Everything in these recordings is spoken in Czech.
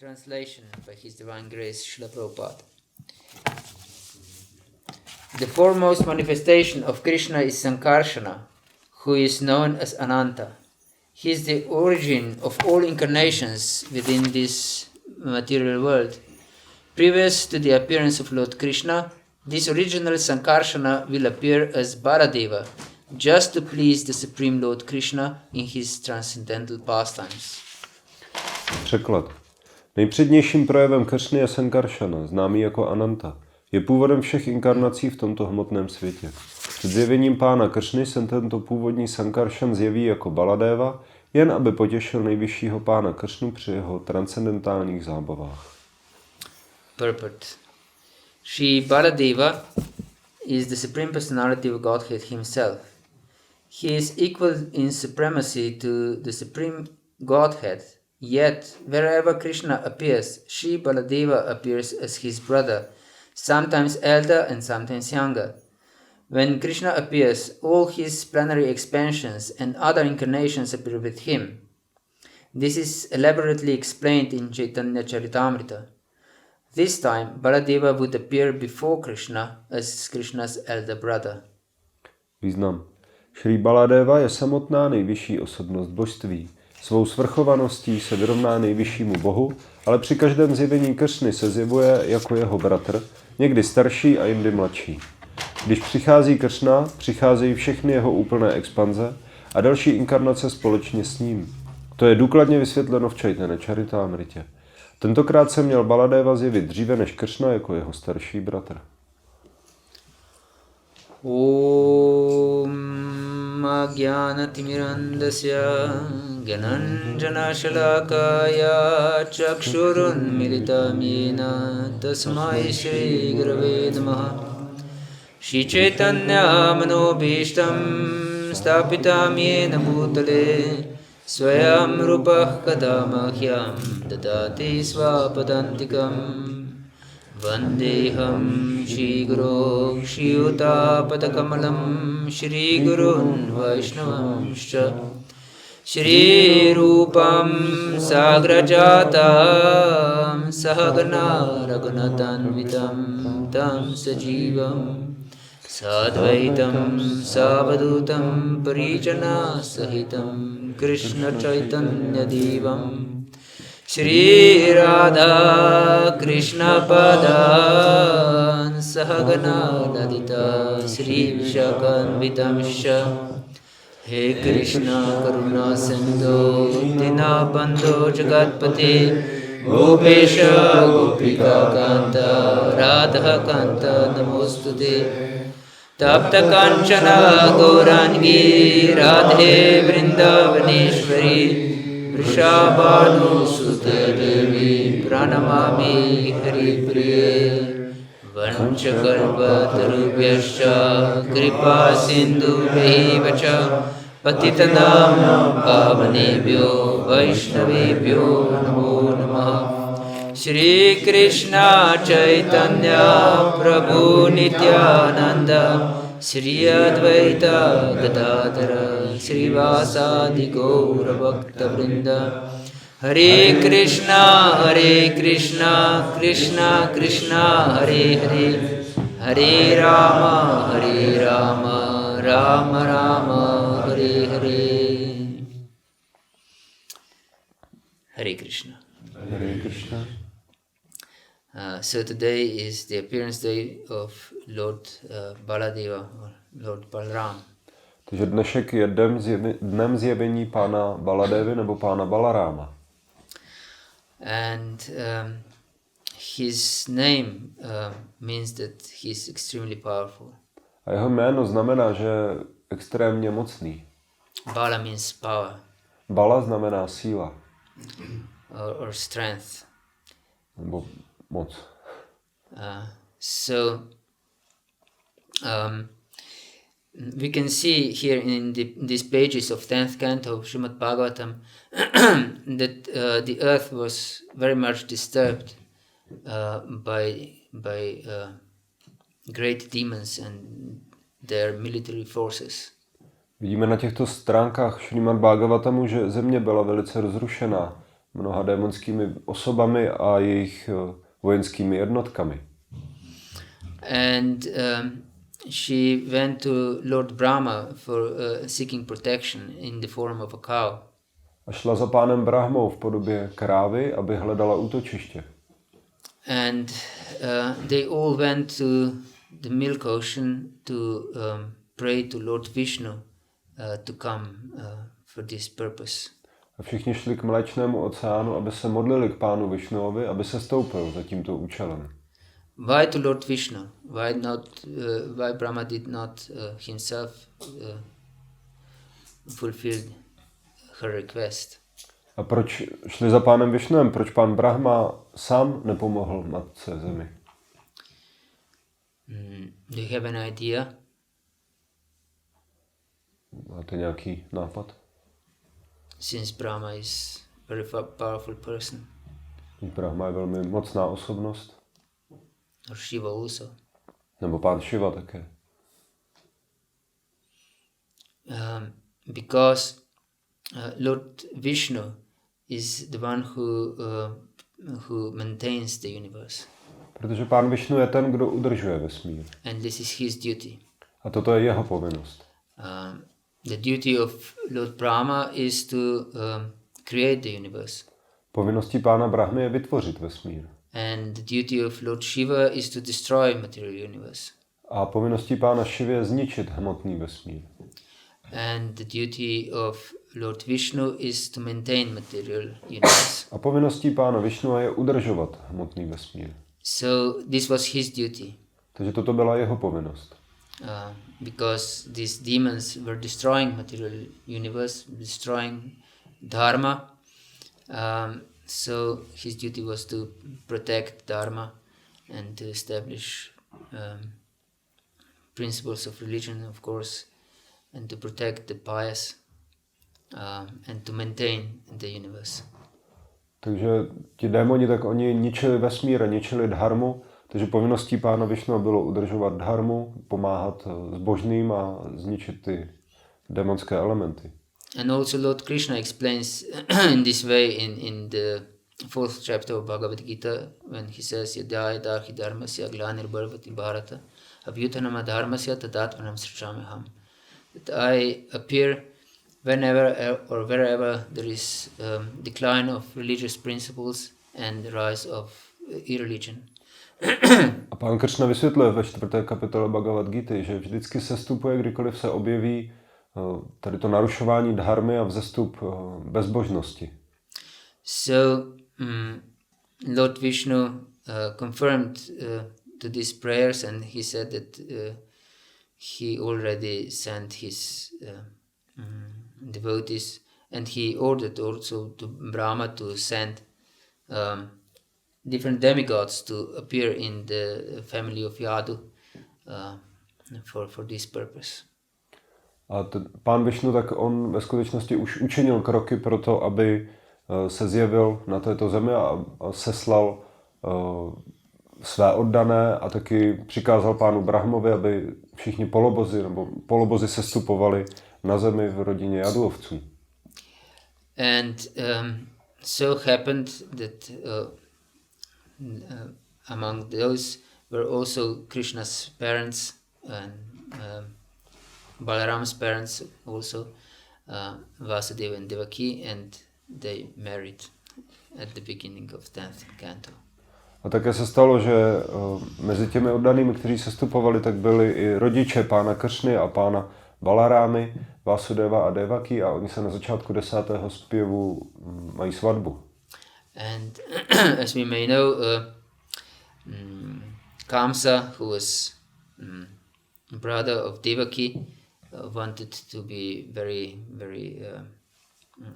Translation by His Divine Grace, Srila Prabhupada. The foremost manifestation of Krishna is Sankarsana, who is known as Ananta. He is the origin of all incarnations within this material world. Previous to the appearance of Lord Krishna, this original Sankarsana will appear as Baladeva, just to please the Supreme Lord Krishna in his transcendental pastimes. Překlad. Nejpřednějším projevem Kršny je Sankaršana, známý jako Ananta. Je původem všech inkarnací v tomto hmotném světě. Před zjevením pána Kršny se tento původní Sankaršan zjeví jako Baladeva, jen aby potěšil nejvyššího pána Kršnu při jeho transcendentálních zábavách. Purport. Shri Baladeva is the Supreme Personality of Godhead himself. He is equal in supremacy to the Supreme Godhead. Yet, wherever Krishna appears, Shri Baladeva appears as his brother, sometimes elder and sometimes younger. When Krishna appears, all his plenary expansions and other incarnations appear with him. This is elaborately explained in Chaitanya Charitamrita. This time, Baladeva would appear before Krishna as Krishna's elder brother. Význam. Šrý Baladeva je samotná nejvyšší osobnost božství. Svou svrchovaností se vyrovná nejvyššímu bohu, ale při každém zjevení Kršny se zjevuje jako jeho bratr, někdy starší a jindy mladší. Když přichází Kršna, přicházejí všechny jeho úplné expanze a další inkarnace společně s ním. To je důkladně vysvětleno v Chaitanya Charitamritě. Tentokrát se měl Baladeva zjevit dříve než Kršna jako jeho starší bratr. Om Ajnanatirandasya Gyananjana Shalakaya Chakshurun Militam Yena Tasmai Shri Gurave Namaha Shri Chaitanya Manobhishtam Stapitam Yena Bhutale Swayam Rupah Kadamahyam Dadati Svapadantikam Vandeham Shri Guru Shri Utapatakamallam Shri Gurun Vaishnavamscha Shri Rupam Sagrajatam Sahagana Raghunatanvitam Tam Sajivam Sadvaitam Savadutam Parijana Sahitam Krishna Chaitanya Devam Shri Radha Krishna Padan Sahagana Lalita Shri Vishakanvitamsha He Krishna Karuna Sindhu Dinabandhu Jagatpati Gopesha Gopika Kanta Radha Kanta Namostute Tapta Kanchana Gaurangi Radhe Vrindavaneshwari Vrishabhanu Sute Devi Pranamami Hari Priye Vanchakalpa Tarubhyascha Kripa Sindhu Vacha Patitanam Pavanebhyo Vaishnavebhyo Namo Namaha Shri Krishna Chaitanya Prabhu Nityananda Shri Advaita Gadadhara Shri Vasadi Gaura Bhakta Vrinda Hare Krishna Krishna Krishna Hare Hare Hare Rama Rama Rama Hare Hare Hare Krishna. Hare Krishna. So today is the appearance day of Lord Baladeva, or Lord Balaráma. Takže dnešek je dnem zjevení pána Baladevy nebo pána Balaráma. And his name means that he is extremely powerful. A jeho jméno znamená, že je extrémně mocný. Bala means power. Bala znamená síla. Or strength. Nebo moc. So we can see here in these pages of 10th canto of Srimad Bhagavatam that the earth was very much disturbed by great demons and their military forces. Vidíme na těchto stránkách Šrímad Bhagavatamu, že země byla velice rozrušená mnoha démonskými osobami a jejich vojenskými jednotkami. And she went to Lord Brahma for seeking protection in the form of a cow. A šla za pánem Brahmou v podobě krávy, aby hledala útočiště. And they all went to the milk ocean to pray to Lord Vishnu to come for this purpose. A všichni šli k mléčnému oceánu, aby se modlili k pánu Višnuovi, aby se stoupil za tímto účelem. Why to Lord Vishnu? Why Brahma did not himself fulfill her request? A proč šli za pánem Višnuem? Proč pán Brahma sám nepomohl matce zemi? Do you have an idea? Máte nějaký nápad? Since Brahma is a very powerful person. Brahma je velmi mocná osobnost. Or Shiva also. Nebo pán Shiva také. Because Lord Vishnu is the one who maintains the universe. Protože pán Višnu je ten, kdo udržuje vesmír. And this is his duty. A toto je jeho povinnost. The duty of Lord Brahma is to create the universe. Povinností pána Brahmy je vytvořit vesmír. And the duty of Lord Shiva is to destroy material universe. A povinností pána Šivy je zničit hmotný vesmír. And the duty of Lord Vishnu is to maintain material universe. A povinností pána Višnu je udržovat hmotný vesmír. So this was his duty. Takže toto byla jeho povinnost. Because these demons were destroying material universe, destroying dharma. So his duty was to protect dharma and to establish principles of religion, of course, and to protect the pious and to maintain the universe. Takže ti démoni, tak oni ničili vesmír a ničili dharmu, takže povinností pána Višnu bylo udržovat dharmu, pomáhat zbožným a zničit ty démonské elementy. And also Lord Krishna explains in this way in the 4th chapter of Bhagavata Gita when he says Yadaya Darhi Dharmasya Glanir Bharvati Bharata Abhyutanama Dharmasya Tadatvanam Srichameham. That I appear whenever or wherever there is decline of religious principles and the rise of irreligion. A pán Kršna vysvětluje ve 4. kapitole Bhagavad Gity, že vždycky sestupuje, kdykoliv se objeví tady to narušování dharmy a vzestup bezbožnosti. So Lord Vishnu confirmed to these prayers and he said that he already sent his devotees and he ordered also to Brahma to send different demigods to appear in the family of Yadu for this purpose. A pán Višnu, tak on ve skutečnosti už učinil kroky pro to, aby se zjevil na této zemi a seslal své oddané a taky přikázal pánu Brahmovi, aby všichni polobozi sestupovali na zemi v rodině Jaduovců. And so happened that among those were also Krishna's parents and Balarám's parents also, Vasudeva and Devaki, and they married at the beginning of 10th canto. A také se stalo, že mezi těmi oddanými, kteří sestupovali, tak byli i rodiče pána Kršny a pána Balarámy, Vasudeva a Devaki, a oni se na začátku 10. zpěvu mají svatbu. And as we may know, Kamsa, who was brother of Devaki, wanted to be very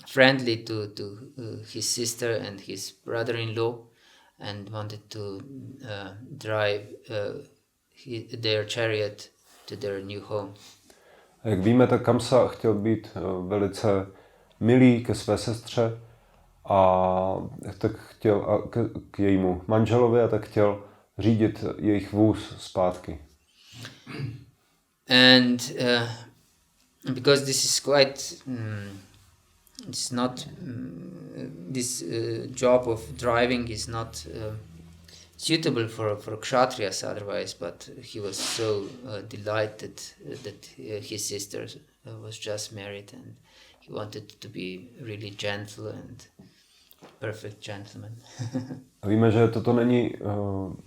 friendly to his sister and his brother-in-law, and wanted to drive their chariot to their new home. A jak víme, tak Kamsa chtěl být velice milý ke své sestře a tak chtěl k jejímu manželovi a tak chtěl řídit jejich vůz zpátky. And because this is quite it's not this job of driving is not suitable for kshatriyas otherwise, but he was so delighted that his sister was just married, and he wanted to be really gentle and perfect gentleman. A víme, že toto není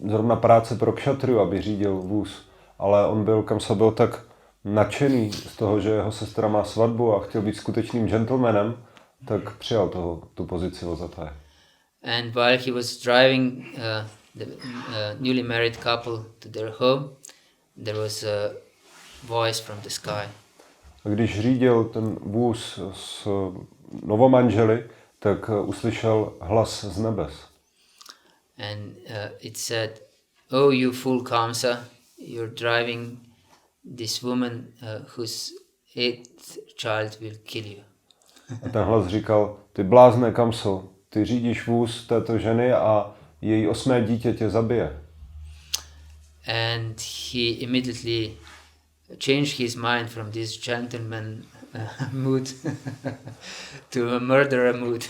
zrovna práce pro kšatriu, aby řídil vůz, ale on byl, Kamsa byl tak nadšený z toho, že jeho sestra má svatbu a chtěl být skutečným gentlemanem, tak přijal tu pozici vozaté. And while he was driving the newly married couple to their home, there was a voice from the sky. A když řídil ten vůz s novomanželi, tak uslyšel hlas z nebes. And it said, "Oh, you fool Kamsa, you're driving this woman whose 8th child will kill you." A ten hlas říkal, ty blázne Kamso, ty řídíš vůz této ženy a její 8. dítě tě zabije. And he immediately changed his mind from this gentleman mood to a murderer mood.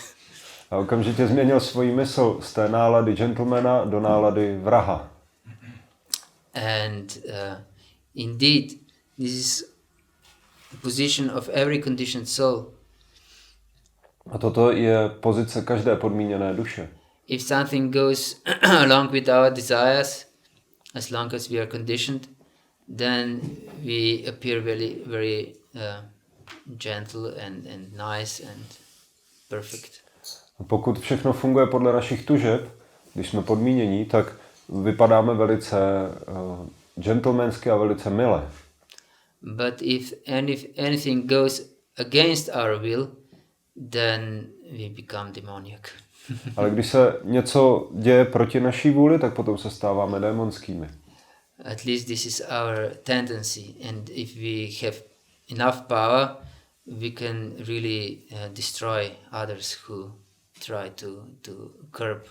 A okamžitě změnil svoji mysl z té nálady gentlemana do nálady vraha. And indeed, this is the position of every conditioned soul. A toto je pozice každé podmíněné duše. If something goes along with our desires, as long as we are conditioned, then we appear very, very gentle and nice and perfect. A pokud všechno funguje podle našich tužeb, když jsme podmínění, tak vypadáme velice gentlemansky a velice mile. But if anything goes against our will, then we become demoniac. Ale když se něco děje proti naší vůli, tak potom se stáváme démonskými. At least this is our tendency, and if we have enough power, we can really destroy others who try to curb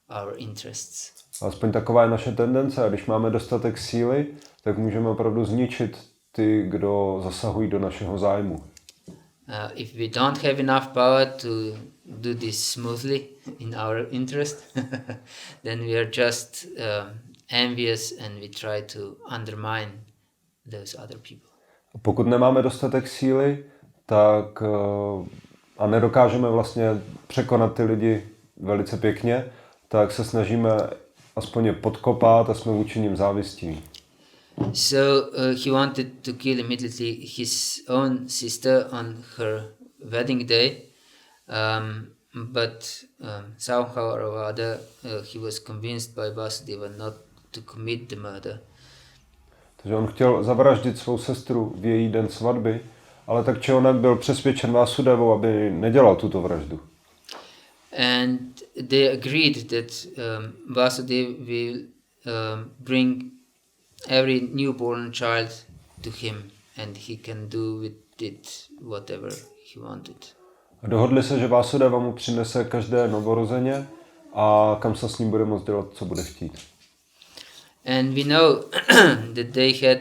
our interests. Aspoň taková je naše tendence, a když máme dostatek síly, tak můžeme opravdu zničit ty, kdo zasahují do našeho zájmu. If we don't have enough power to do this smoothly in our interest, then we are just envious and we try to undermine those other people. Pokud nemáme dostatek síly, tak a nedokážeme vlastně překonat ty lidi velice pěkně, tak se snažíme aspoň je podkopat a jsme vůči nim závistiví. So he wanted to kill immediately his own sister on her wedding day, but somehow or other he was convinced by Vasudeva not to commit the murder. Takže on chtěl zavraždit svou sestru v její den svatby, ale tak či onak byl přesvědčen Vasudevou, aby nedělal tuto vraždu. And they agreed that Vasudev will bring every newborn child to him and he can do with it whatever he wanted. A dohodli se, že Vasudeva mu přinese každé novorozeně a kam se s ním bude moct dělat, co bude chtít. And we know that they had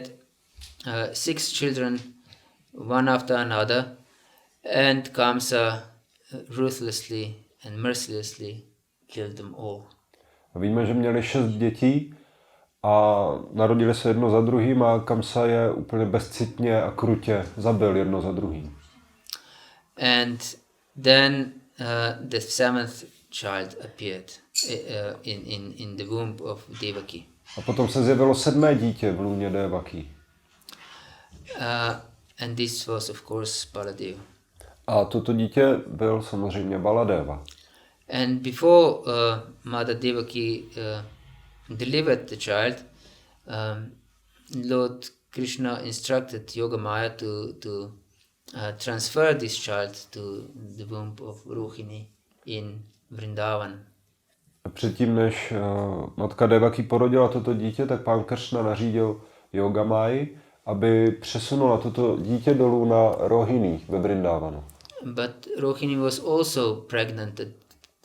6 children, one after another, and Kamsa ruthlessly and mercilessly killed them all. A víme, že měli 6 dětí a narodili se jedno za druhým a Kamsa je úplně bezcitně a krutě zabil jedno za druhým. And then the 7th child appeared in the womb of Devaki. A potom se zjevilo 7. dítě v lůně Devaky. And this was of course Baladeva. A toto dítě byl samozřejmě Baladeva. And before Mother Devaki delivered the child, Lord Krishna instructed Yogamaya to transfer this child to the womb of Rohini in Vrindavan. A předtím, než matka Devaky porodila toto dítě, tak pán Kršna nařídil Yogamáji, aby přesunula toto dítě dolů na Rohini ve Vrindávanu. But Rohini was also pregnant at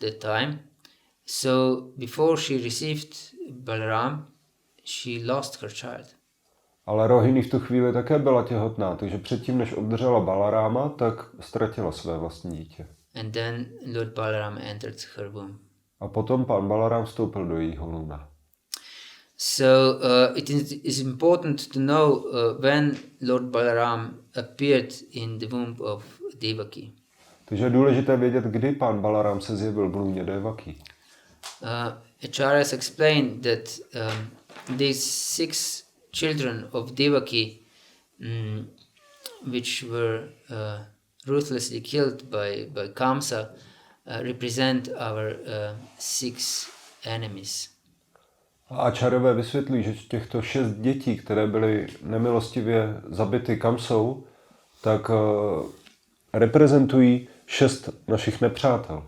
that time, so before she received Balaram, she lost her child. Ale Rohini v tu chvíli také byla těhotná, takže předtím, než obdržela Balaráma, tak ztratila své vlastní dítě. And then Lord Balaram entered her womb. A potom pán Balarám vstoupil do jejího lůna. So it is important to know when Lord Balaram appeared in the womb of Devaki. Takže je důležité vědět, kdy pán Balarám se zjevil v lůně Devaky. Acharyas explained that these 6 children of Devaki, which were ruthlessly killed by Kamsa, represent our 6 enemies. A Acharyové vysvětlí, že těchto 6 dětí, které byly nemilostivě zabity Kamsou, tak reprezentují 6 našich nepřátel.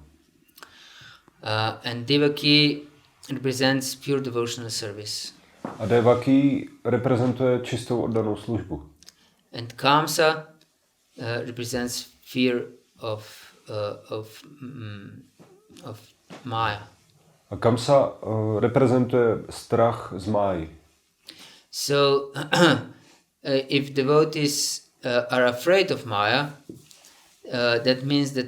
And Devaki represents pure devotional service. A Devaky reprezentuje čistou oddanou službu. And Kamsa represents fear of Maya. A Kamsa reprezentuje strach z Máji. So, if devotees are afraid of Maya, that means that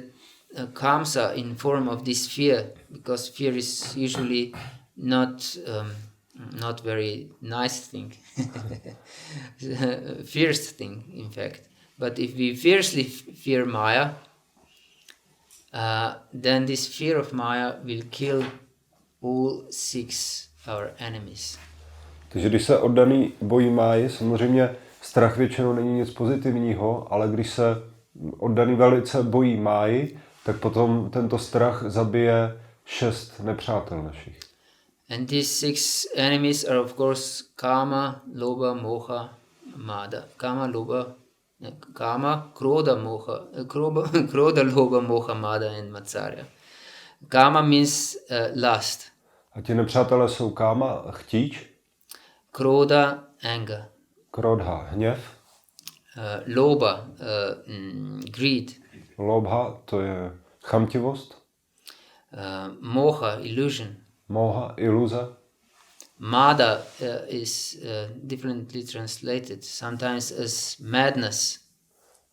Kamsa in form of this fear, because fear is usually not very nice thing, fierce thing, in fact. But if we fiercely fear Maya, then this fear of Maya will kill all 6 our enemies. Takže když se oddaný bojí Máji, samozřejmě strach většinou není nic pozitivního, ale když se oddaný velice bojí Máji, tak potom tento strach zabije 6 nepřátel našich. And these 6 enemies are of course Kama, Lobha, Moha, Mada. Kama, Krodha, Lobha, Moha, Mada and Matsarya. Kama means lust. A ti nepřátelé jsou Káma, chtíč. Krodha, anger. Krodha, hněv. Lobha, greed. Lobha, to je chamtivost. Moha, illusion. Moha, iluze. Mada is differently translated, sometimes as madness.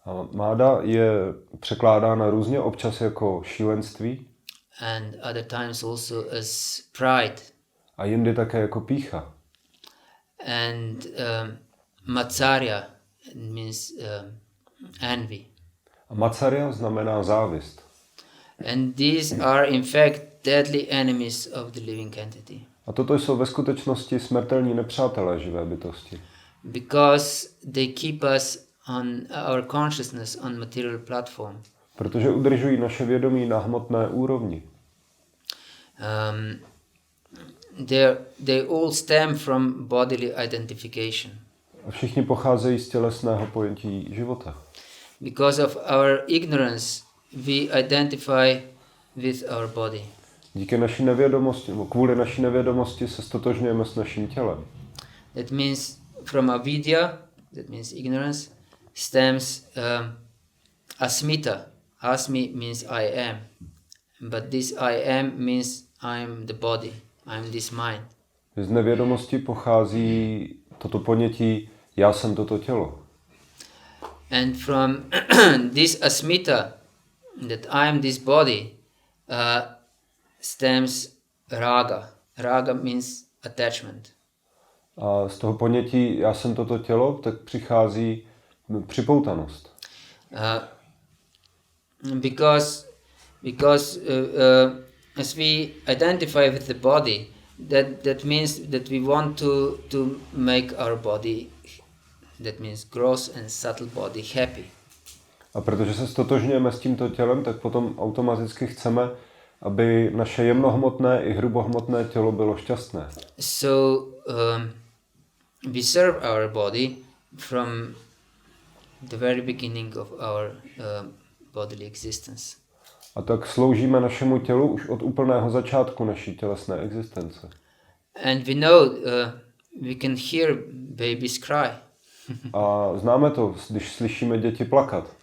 A máda je překládána různě, občas jako šílenství. And other times also as pride. A jindy také jako pýcha. And Matsarya means envy. A Matsarya znamená závist. And these are in fact deadly enemies of the living entity. A toto jsou ve skutečnosti smrtelní nepřátelé živé bytosti. Because they keep us on our consciousness on material platform. Protože udržují naše vědomí na hmotné úrovni. They all stem from bodily identification. A všichni pocházejí z tělesného pojetí života. Because of our ignorance, we identify with our body. Díky naší nevědomosti, nebo kvůli naší nevědomosti se stotožňujeme s naším tělem. That means from avidya, that means ignorance, stems asmita. Asmi means I am. But this I am means I'm the body. I'm this mind. Z nevědomosti pochází toto ponětí já jsem toto tělo. And from this asmita, that I'm this body, stems raga. Raga means attachment. A z toho ponětí já jsem toto tělo, tak přichází připoutanost. Because as we identify with the body, that means that we want to make our body, that means gross and subtle body, happy. A protože se stotožňujeme s tímto tělem, tak potom automaticky chceme, aby naše jemnohmotné i hrubohmotné tělo bylo šťastné. So we serve our body from the very beginning of our bodily existence. A tak sloužíme našemu tělu už od úplného začátku naší tělesné existence. And we know we can hear babies cry. A známe to, když slyšíme děti plakat.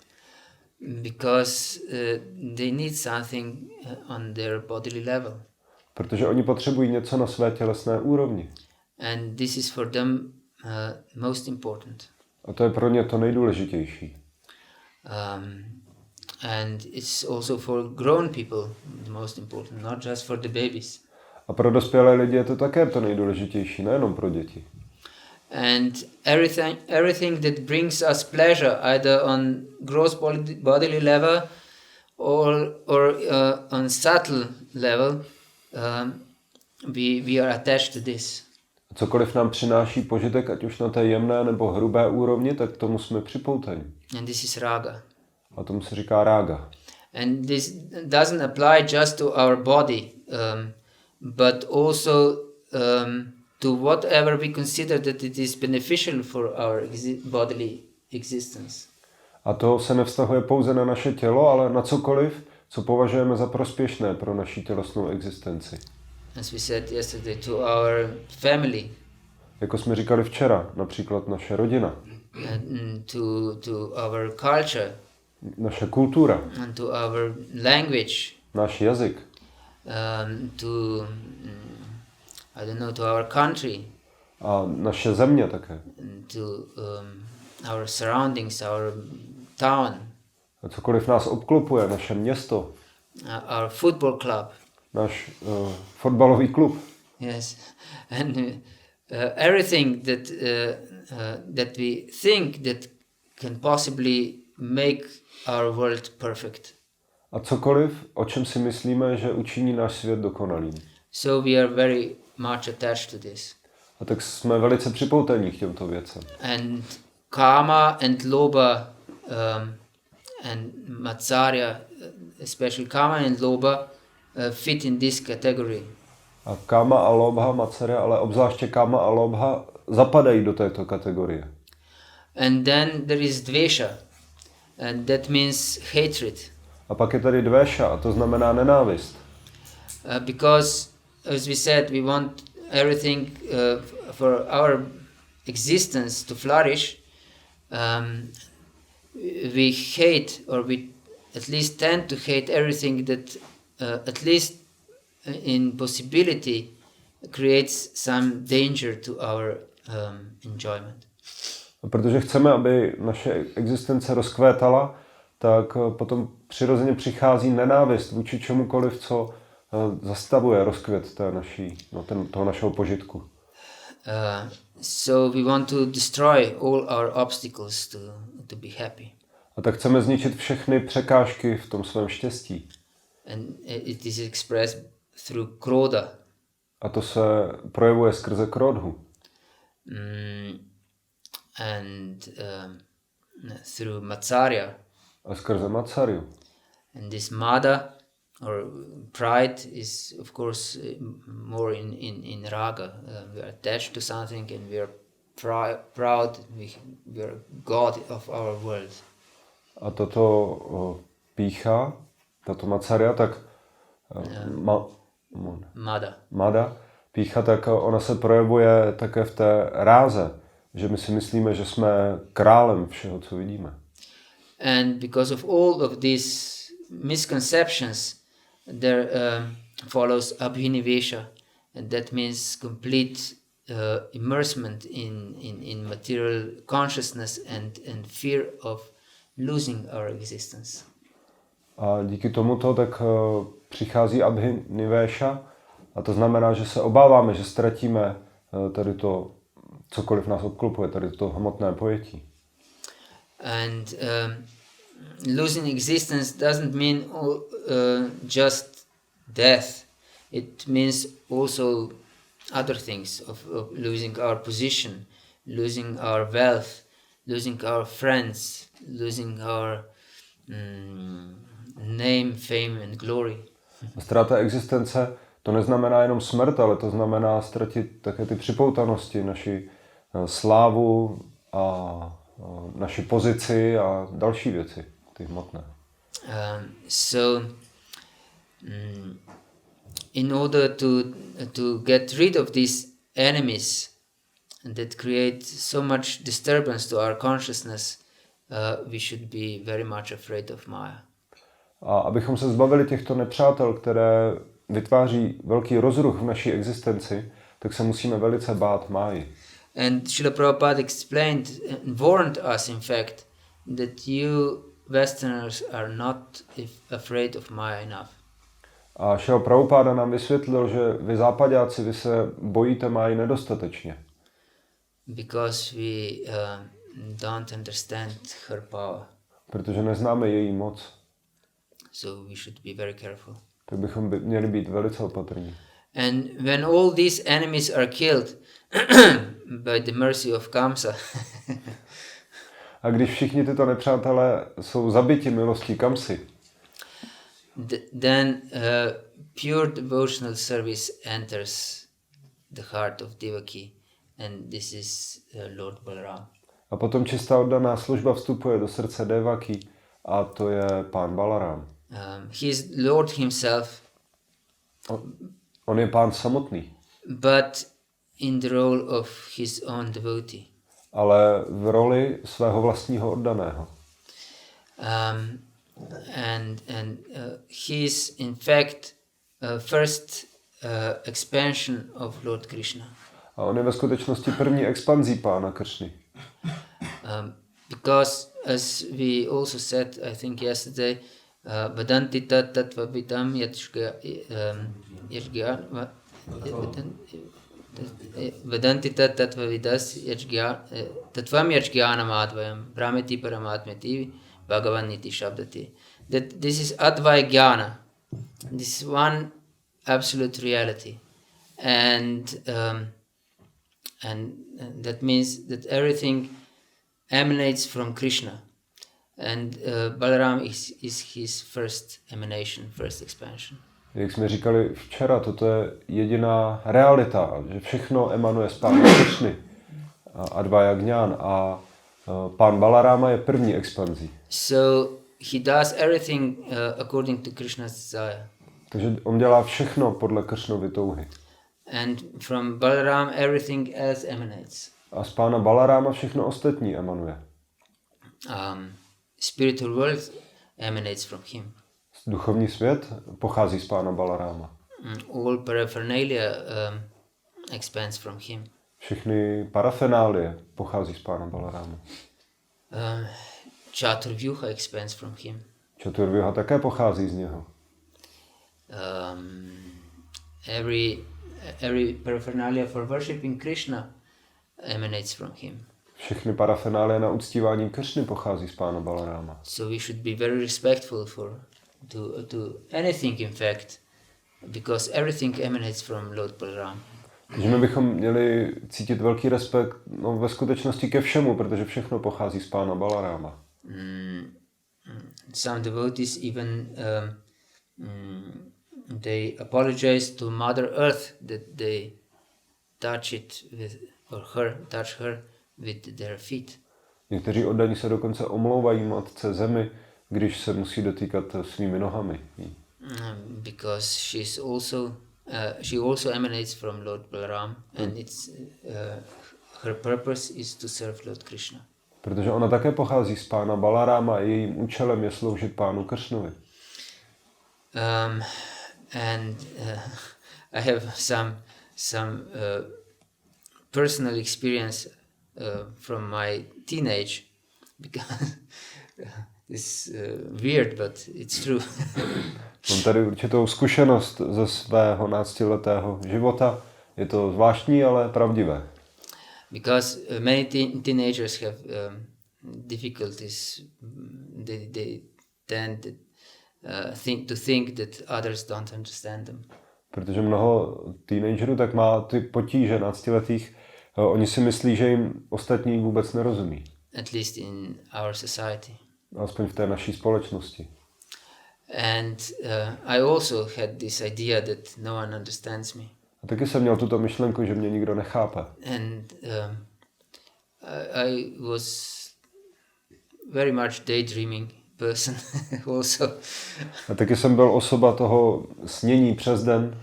Because they need something on their bodily level. Protože oni potřebují něco na své tělesné úrovni. And this is for them most important. A to je pro ně to nejdůležitější. And it's also for grown people the most important, not just for the babies. A pro dospělé lidi je to také to nejdůležitější, nejenom pro děti. And everything that brings us pleasure, either on gross bodily level or on subtle level, we are attached to this. Cokoliv nám přináší požitek, ať už na té jemné nebo hrubé úrovni, tak k tomu jsme připoutani. And this is raga. A tomu se říká rága. And this doesn't apply just to our body, but also to whatever we consider that it is beneficial for our bodily existence. A to se nevztahuje pouze na naše tělo, ale na cokoliv, co považujeme za prospěšné pro naši tělesnou existenci. As we said yesterday, to our family. Jako jsme říkali včera, například naše rodina. And to our culture. Naše kultura. And to our language. Náš jazyk. To our country. A naše země také. To our surroundings, our town. A cokoliv nás obklopuje, naše město. Our football club. Náš fotbalový klub. Yes, and everything that we think that can possibly make our world perfect. A cokoliv, o čem si myslíme, že učiní náš svět dokonalým. So we are very much attached to this. A tak jsme velice připoutaní k těmto věcem. And kama and lobha and matsarya, especially kama and lobha, fit in this category. A káma a lobha, matsarya, ale obzvláště káma a lobha zapadají do této kategorie. And then there is dvesha, and that means hatred. A pak je tady dvéša, a to znamená nenávist. Because, as we said, we want everything for our existence to flourish. We hate, or we at least tend to hate everything that at least in possibility creates some danger to our enjoyment. A protože chceme, aby naše existence rozkvétala, tak potom přirozeně přichází nenávist vůči čemukoliv, co zastavuje rozkvět toho našeho požitku. So we want to destroy all our obstacles to be happy. A tak chceme zničit všechny překážky v tom svém štěstí. And it is expressed through krodha. A to se projevuje skrze krodhu. And through matsarya. A skrze matsaryu. And this mada or pride is of course more in raga. We are attached to something and we are proud. We are God of our world. A toto pýcha, tato matsarya, tak mada, pýcha, tak ona se projevuje také v té ráze, že my si myslíme, že jsme králem všeho, co vidíme. And because of all of these misconceptions, there follows abhinivesha, and that means complete immersement in material consciousness and fear of losing our existence. A díky tomuto tak přichází abhinivesha, a to znamená, že se obáváme, že ztratíme tady to, cokoliv nás obklopuje, tady to hmotné pojetí. And losing existence doesn't mean just death. It means also other things of losing our position, losing our wealth, losing our friends, losing our name, fame and glory. Ztráta existence to neznamená jenom smrt, ale to znamená ztratit také ty připoutanosti, naši slávu a naši pozici a další věci, ty hmotné. In order to get rid of these enemies that create so much disturbance to our consciousness, we should be very much afraid of Maya. A abychom se zbavili těchto nepřátel, které vytváří velký rozruch v naší existenci, tak se musíme velice bát máji. And Srila Prabhupada explained and warned us, in fact, that you Westerners are not afraid of Maya enough. A Srila Prabhupada nám vysvětlil, že vy západáci, vy se bojíte Máji nedostatečně. Because we don't understand her power. Protože neznáme její moc. So we should be very careful. Tak bychom měli být velice opatrní. And when all these enemies are killed by the mercy of Kamsa, a když všichni tyto nepřátelé jsou zabiti milostí Kamsy, then pure devotional service enters the heart of Devaki, and this is Lord Balarám. A potom čistá oddaná služba vstupuje do srdce Devaki a to je Pán Balarám. He is Lord himself. On je Pán samotný. But in the role of his own devotee. Ale v roli svého vlastního oddaného. And he is in fact first expansion of Lord Krishna. A on je ve skutečnosti první expanzí Pána Kršny. Because as we also said, I think yesterday, Vadanti tattvavitam Vadanti tattvavidas tattvam yajnanam advayam brahmeti paramatmeti bhagavaniti shabdati. That this is advaya jnana. This is one absolute reality. And that means that everything emanates from Krishna. And Balaram is his first emanation, first expansion. Jak jsme říkali včera, toto je jediná realita, že všechno emanuje z Pána Kršny, Advaya Jnán, a Pán Balaráma je první expanzí. So he does everything according to Krishna's desire. Takže on dělá všechno podle Kršnovy touhy. And from Balaram everything else emanates. A z Pána Balaráma všechno ostatní emanuje. Spiritual world emanates from him. Duchovní svět pochází z Pána Balaráma. All paraphernalia expands from him. Všechny parafenálie pochází z Pána Balaráma. Chaturvyuha expands from him. Chaturvyuha také pochází z něho. Every paraphernalia for worshipping Krishna emanates from him. Všechny parafenálie na uctívání Kršny pochází z Pána Balaráma. So we should be very respectful to anything, in fact, because everything emanates from Lord Balaram. Takže my bychom měli cítit velký respekt ve skutečnosti ke všemu, protože všechno pochází z Pána Balaráma. Some devotees even they apologize to Mother Earth that they touch her with their feet. Někteří oddaní se dokonce omlouvají Matce Zemi, když se musí dotýkat svými nohami. Because she also emanates from Lord Balaram, and it's her purpose is to serve Lord Krishna. Protože ona také pochází z Pána Balaráma a jejím účelem je sloužit Pánu Kršnovi. And I have some personal experience from my teenage, because it's weird, but it's true. Mám tady určitou zkušenost ze svého 12letého života. Je to zvláštní, ale pravdivé. Because many teenagers have difficulties. They tend to think that others don't understand them. Protože mnoho teenagerů tak má ty potíže 12letých. Oni si myslí, že jim ostatní vůbec nerozumí. At least in our society. Aspoň v té naší společnosti. And I also had this idea that no one understands me. A taky jsem měl tuto myšlenku, že mě nikdo nechápe. And I was very much daydreaming person also. A taky jsem byl osoba toho snění přes den.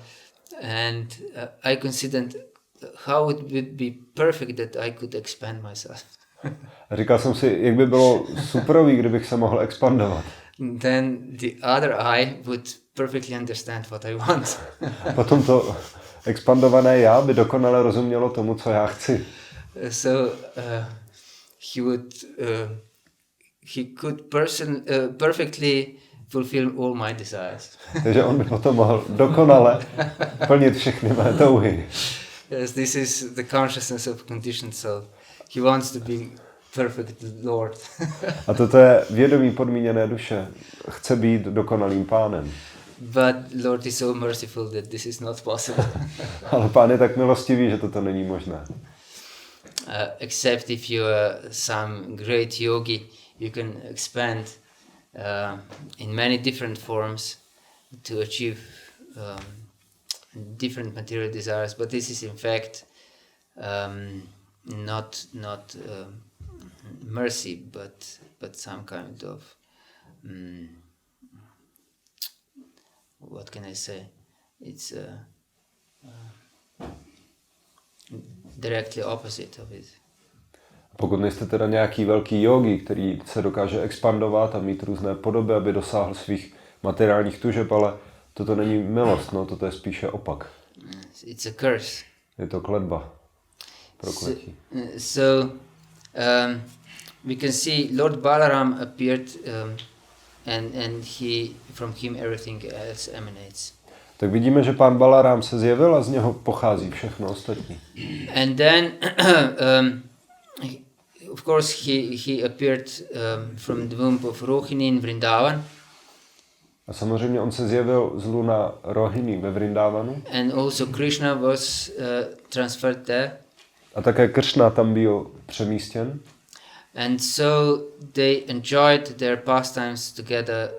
And I considered how it would be perfect that I could expand myself. A říkal jsem si, jak by bylo superový, kdybych se mohl expandovat. Then the other eye would perfectly understand what I want. Potom to expandované já by dokonale rozumělo tomu, co já chci. He could perfectly fulfill all my desires. Takže on by potom mohl dokonale plnit všechny mé touhy. Yes, this is the consciousness of conditioned self. He wants to be perfect Lord. A toto je vědomí podmíněné duše. Chce být dokonalým pánem. But Lord is so merciful that this is not possible. Ale pán je tak milostivý, že toto není možné. Except if you are some great yogi, you can expand in many different forms to achieve different material desires. But this is in fact not mercy, but some kind of what can I say? It's directly opposite of it. Pokud nejste teda nějaký velký yogi, který se dokáže expandovat a mít různé podoby, aby dosáhl svých materiálních tužeb, ale toto není milost, no, toto je spíše opak. It's a curse. Je to kletba, prokletí. So we can see Lord Balaram appeared and from him everything else emanates. Tak vidíme, že pán Balarám se zjevil a z něho pochází všechno ostatní. And then of course he appeared from the womb of Rohini in Vrindavan. A samozřejmě on se zjevil z luna Rohini ve Vrindavanu. And also Krishna was transferred there. A také Kršna tam byl přemístěn. And so they enjoyed their pastimes together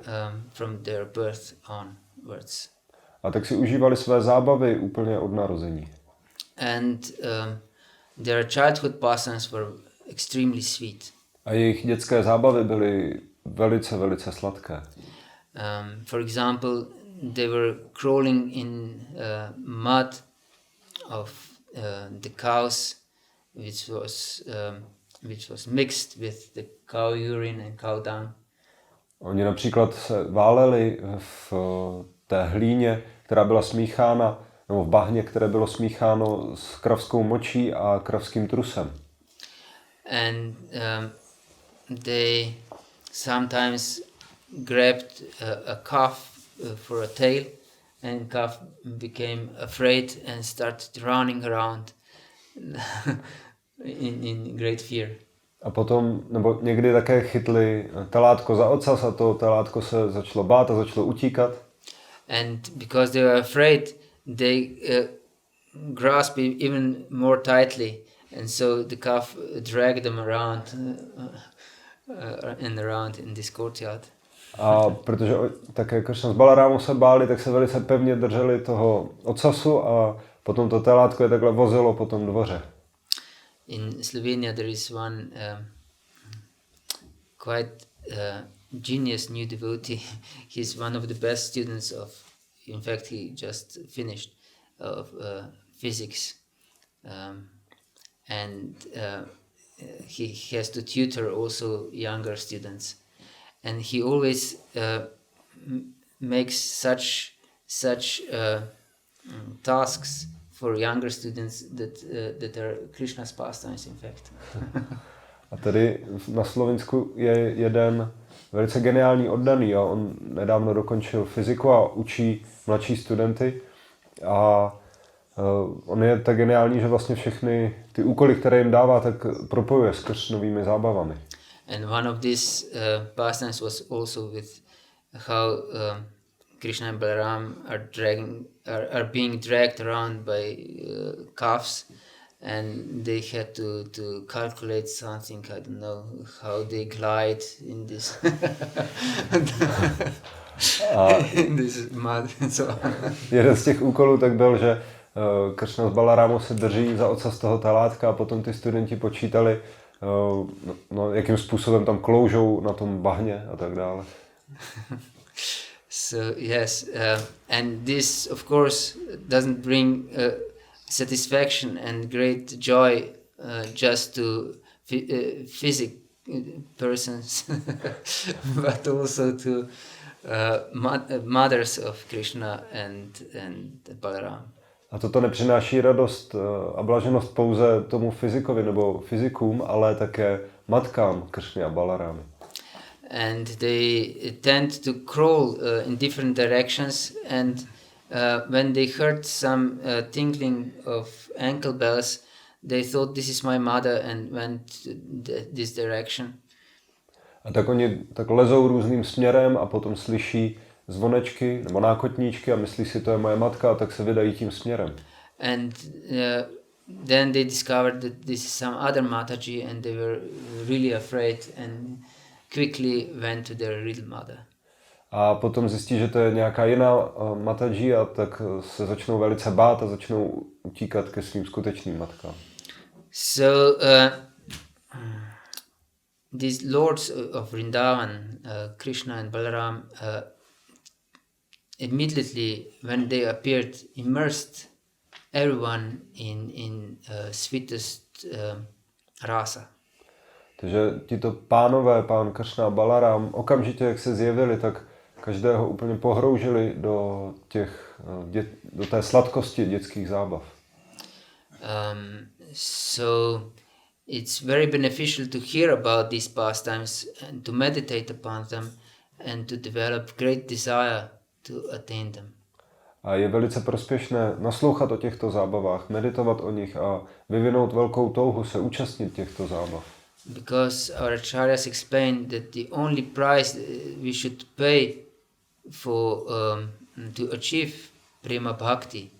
from their birth onwards. A tak si užívali své zábavy úplně od narození. And their childhood pastimes were extremely sweet. A jejich dětské zábavy byly velice, velice sladké. For example, they were crawling in mud of the cows, which was mixed with the cow urine and cow dung. Oni například se váleli v té hlíně, která byla smíchána, nebo v bahně, které bylo smícháno s kravskou močí a kravským trusem. And they sometimes grabbed a calf for a tail, and calf became afraid and started running around in great fear. A potom, nebo někdy také chytli telátko za ocas a to telátko se začalo bát a začalo utíkat. And because they were afraid, they grasped even more tightly, and so the calf dragged them around and around in this courtyard. A protože také Kršna s Balarámou se báli, tak se velice pevně drželi toho ocasu a potom to telátko je takhle vozilo po tom dvoře. In Slovenia there is one quite genius new devotee. He's one of the best students of, in fact he just finished of physics, and he has to tutor also younger students, and he always makes such tasks for younger students that are Krishna's pastimes, in fact. A tady na Slovinsku je jeden velice geniální oddaný a on nedávno dokončil fyziku a učí mladší studenty a on je tak geniální, že vlastně všechny ty úkoly, které jim dává, tak propojuje s Kršnovými zábavami. And one of these pastimes was also with how Krishna and Balaram are being dragged around by calves, and they had to calculate something, I don't know, how they glide in this in this mud and so on. Jeden z těch úkolů tak byl, že Kršna s Balarámou se drží za ocas toho talátka a potom ty studenti počítali, jakým způsobem tam kloužou na tom bahně a tak dále. So yes, and this of course doesn't bring satisfaction and great joy just to physic persons, but also to mothers of Krishna and Balaram. A toto nepřináší radost a blaženost pouze tomu fyzikovi nebo fyzikům, ale také matkám Kršny a Balarámy. And they tend to crawl in different directions, and when they heard some tinkling of ankle bells, they thought, this is my mother, and went this direction. A tak oni tak lezou různým směrem a potom slyší zvonečky nebo nákotníčky a myslí si, to je moje matka, a tak se vydají tím směrem. And then they discovered that this is some other Mataji, and they were really afraid and quickly went to their real mother. A potom zjistí, že to je nějaká jiná Mataji, a tak se začnou velice bát a začnou utíkat ke svým skutečným matkám. So these lords of Vrindavan, Krishna and Balaram, immediately when they appeared, immersed everyone in sweetest rasa. Takže tito pánové, pán Kršna a Balarám, okamžitě, jak se zjevili, tak každého úplně pohroužili do té sladkosti dětských zábav. So it's very beneficial to hear about these pastimes and to meditate upon them and to develop great desire to attain them. A je velice prospěšné naslouchat o těchto zábavách, meditovat o nich a vyvinout velkou touhu se účastnit těchto zábav. Because our acharyas explained that the only price we should pay for to achieve prema bhakti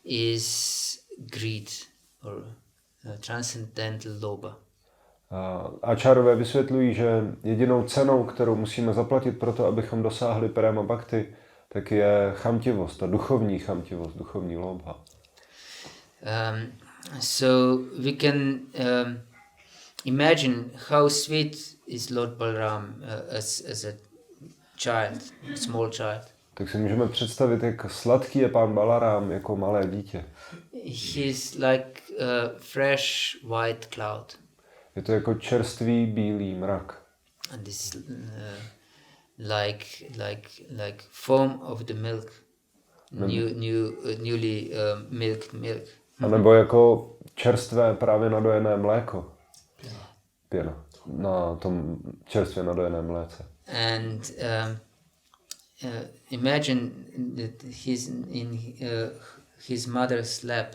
is greed or transcendental lobha. Ačárové vysvětlují, že jedinou cenou, kterou musíme zaplatit pro to, abychom dosáhli prema bhakti, tak je chamtivost, ta duchovní chamtivost, duchovní lobha. So we can imagine how sweet is Lord Balaram as a child, a small child. Tak si můžeme představit, jak sladký je pán Balarám jako malé dítě. He's like a fresh white cloud. Je to jako čerstvý bílý mrak. And this like foam of the milk, newly milked milk. A nebo jako čerstvé právě nadojené mléko. Pěna. Na tom čerstvě nadojeném mléce. And imagine that he's in his mother's lap.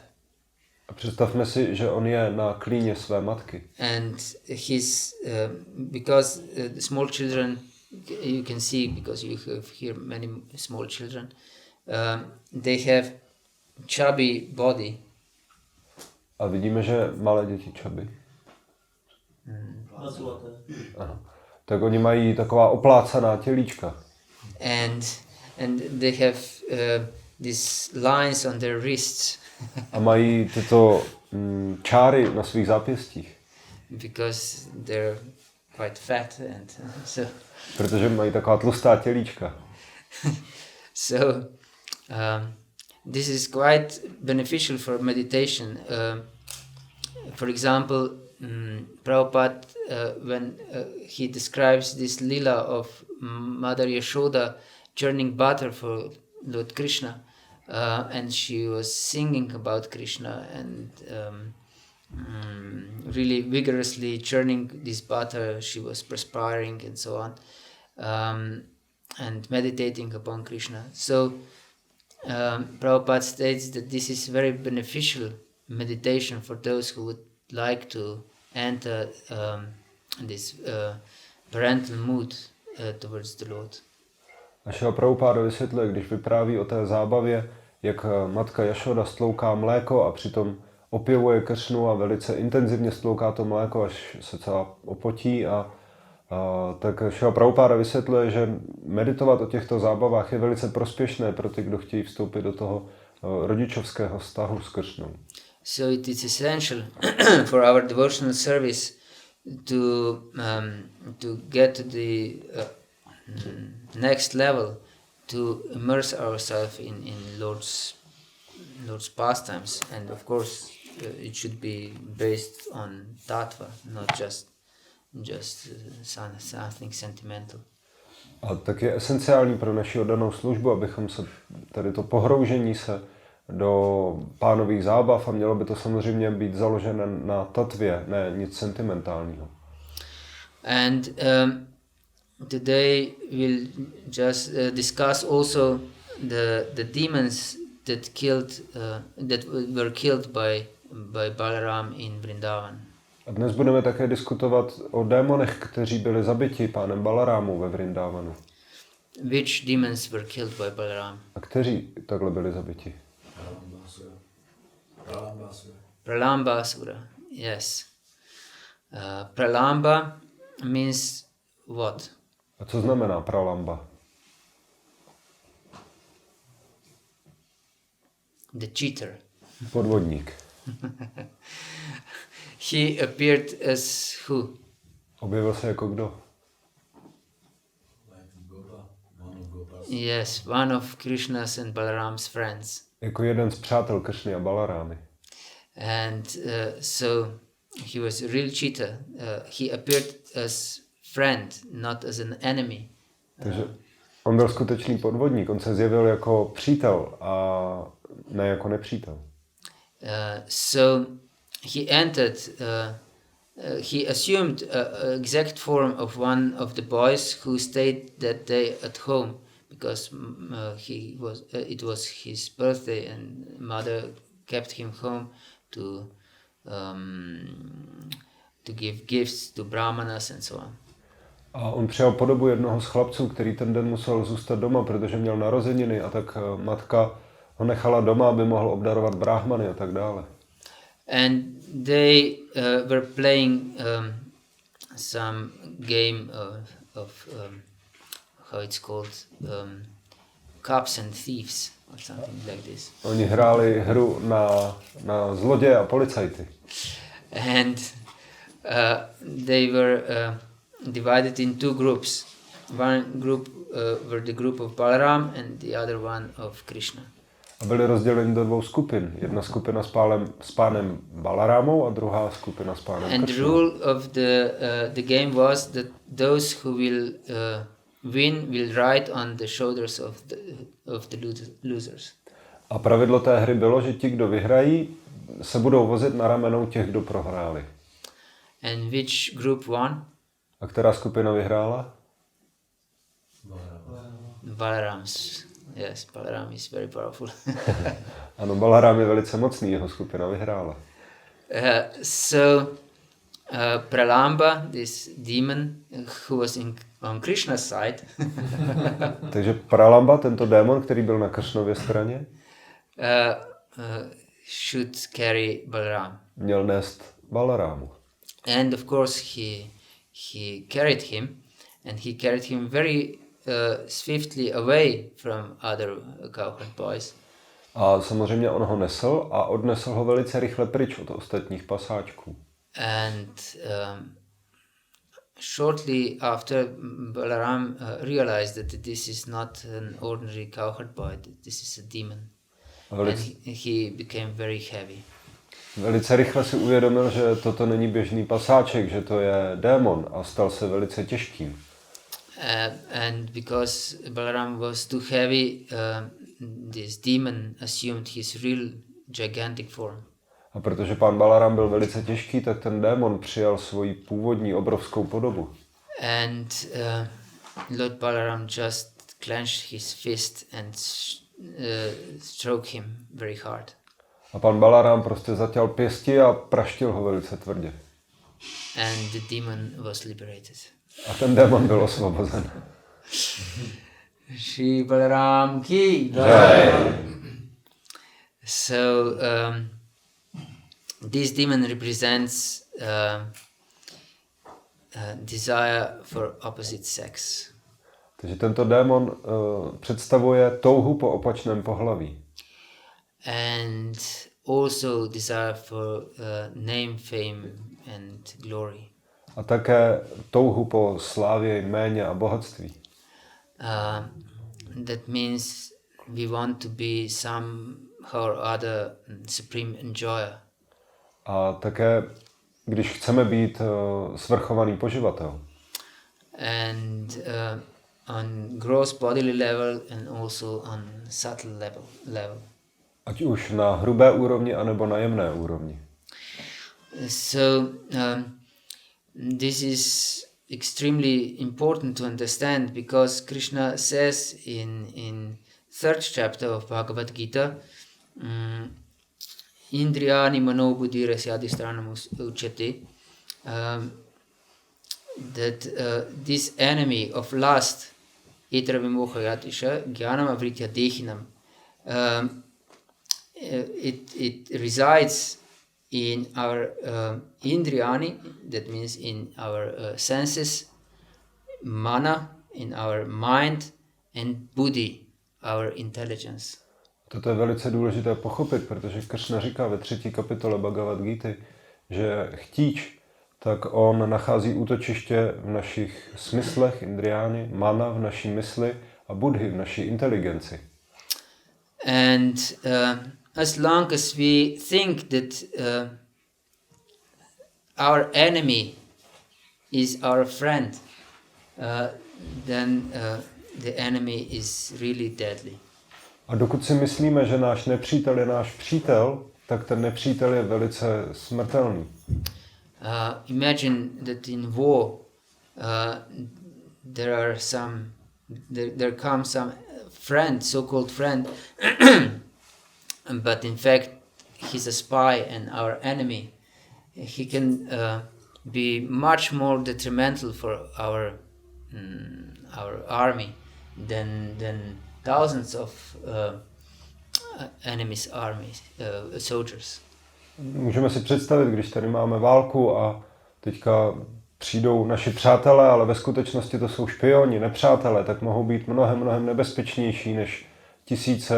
A představme si, že on je na klíně své matky. And his because the small children, you can see, because you have here many small children, they have chubby body. A vidíme, že malé děti chubby. Aha. Tak oni mají taková oplácaná tělíčka. And they have these lines on their wrists. A mají tyto čáry na svých zápěstích. Because they're quite fat and so. Protože mají taková tlustá tělíčka. So this is quite beneficial for meditation. For example, Prabhupada, when he describes this lila of Mother Yashoda churning butter for Lord Krishna, and she was singing about Krishna and really vigorously churning this butter, she was perspiring and so on, and meditating upon Krishna. So Prabhupada states that this is very beneficial meditation for those who would like to enter this parental mood towards the Lord. Našeho Prabhupáda vysvětluje, když vypráví o té zábavě, jak matka Jašoda stlouká mléko a přitom opěvuje Kršnu a velice intenzivně stlouká to mléko, až se celá opotí. Tak našeho Prabhupáda vysvětluje, že meditovat o těchto zábavách je velice prospěšné pro ty, kdo chtějí vstoupit do toho rodičovského vztahu s Kršnou. So it is essential for our devotional service to get to the next level, to immerse ourselves in Lord's pastimes, and of course it should be based on tattva, not just something sentimental. A tak je esenciální pro naši oddanou službu, abychom se tady to pohroužení se do pánových zábav a mělo by to samozřejmě být založené na tatvě, ne nic sentimentálního. And today we'll just discuss also the demons that were killed by Balaram in Vrindavan. A dnes budeme také diskutovat o démonech, kteří byli zabiti pánem Balarámu ve Vrindávanu. Which demons were killed by Balaram? A kteří takhle byli zabiti? Pralambasura, yes. Pralamba means what? A co znamená pralamba? The cheater. Podvodník. He appeared as who? Objevil se jako kdo? Yes, one of Krishna's and Balaram's friends. Jako jeden z přátel Kršny a Balarámy. And so he was a real cheater. He appeared as friend, not as an enemy. Takže on byl skutečný podvodník. On se zjevil jako přítel a ne jako nepřítel. So he entered. He assumed exact form of one of the boys who stayed that day at home because it was his birthday and mother kept him home to give gifts to brahmanas and so on. A on přijal podobu jednoho z chlapců, který ten den musel zůstat doma, protože měl narozeniny a tak matka ho nechala doma, aby mohl obdarovat brahmany a tak dále. And they were playing some game of how it's called, cops and thieves or something like this. Oni hráli hru na zloděje a policajty. And they were divided in two groups. One group were the group of Balaram and the other one of Krishna. A byli rozděleni do dvou skupin. Jedna skupina s pánem Balarámou a druhá skupina s pánem Kršnou. And the rule of the game was that those who will win will ride on the shoulders of the losers. A pravidlo té hry bylo, že ti, kdo vyhrají, se budou vozit na ramenou těch, kdo prohráli. And which group won? A která skupina vyhrála? Balarams. Yes, Balaram is very powerful. Ano, Balarám je velice mocný, jeho skupina vyhrála. So Pralamba, this demon who was on Krishna's side, Takže Pralamba, tento démon, který byl na Kršnově straně, should carry Balaram. měl nést Balarámu. And of course he carried him, and he carried him very swiftly away from other cowherd boys. A samozřejmě on ho nesl a odnesl ho velice rychle pryč od ostatních pasáčků. And shortly after, Balaram realized that this is not an ordinary cowherd boy, that this is a demon. And he became very heavy. Velice rychle si uvědomil, že toto není běžný pasáček, že to je démon a stal se velice těžkým. And because Balaram was too heavy, this demon assumed his real gigantic form. A protože pán Balaram byl velice těžký, tak ten démon přijal svoji původní obrovskou podobu. And Lord Balaram just clenched his fist and stroked him very hard. A pan Balarám prostě zatěl pěsti a praštil ho velice tvrdě. And the demon was liberated. A ten démon byl osvobozen. Shri Balaram ki jai. So this demon represents desire for opposite sex. Takže tento démon představuje touhu po opačném pohlaví. And also desire for name, fame and glory. A také touhu po slávě, jméně a bohatství. That means we want to be somehow or other supreme enjoyer. A také, když chceme být svrchovaný poživatel. And on gross bodily level and also on subtle level. Ať už na hrubé úrovni, anebo na jemné úrovni. So this is extremely important to understand, because Krishna says in third chapter of Bhagavad Gita, Indriyani mano buddhi rasyadhistranam uchyate, that this enemy of lust, etara vimohayatisha, jnanam avritya dehinam, it resides in our indriyani, that means in our senses, mana, in our mind, and buddhi, our intelligence. Toto je velice důležité pochopit, protože Kršna říká ve 3. kapitole Bhagavad Gity, že chtíč, tak on nachází útočiště v našich smyslech, indriány, mana v naší mysli a buddhi v naší inteligenci. And as long as we think that our enemy is our friend, then the enemy is really deadly. A dokud si myslíme, že náš nepřítel je náš přítel, tak ten nepřítel je velice smrtelný. Imagine that in war there comes some friend, so-called friend, but in fact he's a spy and our enemy. He can be much more detrimental for our army than thousands of enemy's armies, soldiers. Můžeme si představit, když tady máme válku a teďka přijdou naši přátelé, ale ve skutečnosti to jsou špioni, nepřátelé, tak mohou být mnohem nebezpečnější než tisíce